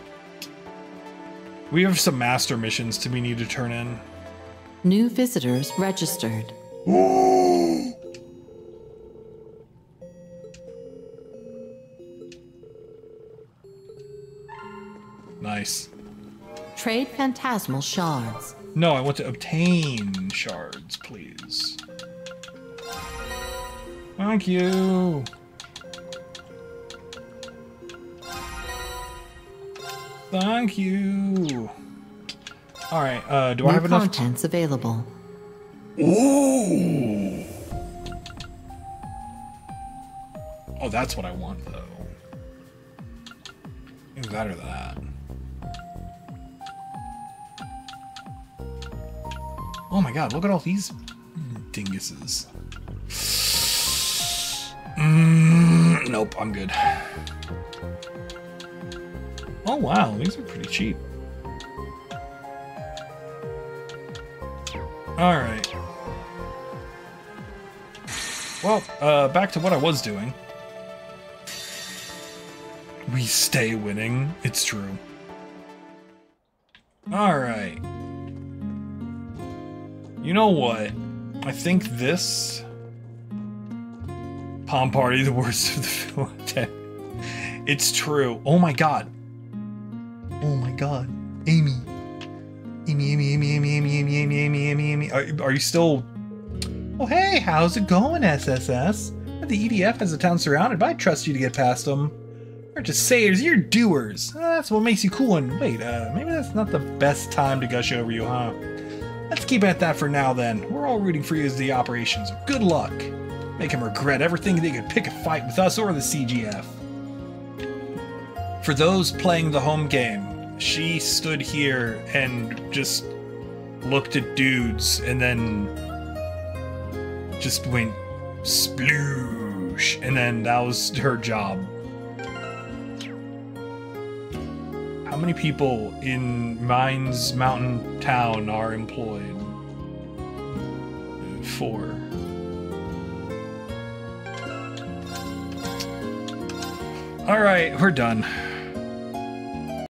we have some master missions we need to turn in. New visitors registered. Nice. Trade phantasmal shards. No, I want to obtain shards, please. Thank you. Thank you. All right. Do I have enough? Contents available. Ooh. Oh, that's what I want, though. Either that or that. Oh my god, look at all these dinguses. Nope, I'm good. Oh wow, these are pretty cheap. Alright. Well, back to what I was doing. We stay winning. It's true. Alright. You know what? I think this... Palm Party, the worst of the film. It's true. Oh my god. Oh my god. Amy. Amy. Are you still... Oh hey, how's it going, SSS? The EDF has a town surrounded, but I trust you to get past them. You're just sayers, you're doers. That's what makes you cool. And wait, maybe that's not the best time to gush over you, huh? Let's keep it at that for now then. We're all rooting for you as the operations. Good luck. Make him regret ever thinking they could pick a fight with us or the CGF. For those playing the home game, she stood here and just looked at dudes and then just went sploosh, and then that was her job. How many people in Mainz Mountain Town are employed? 4. Alright, we're done.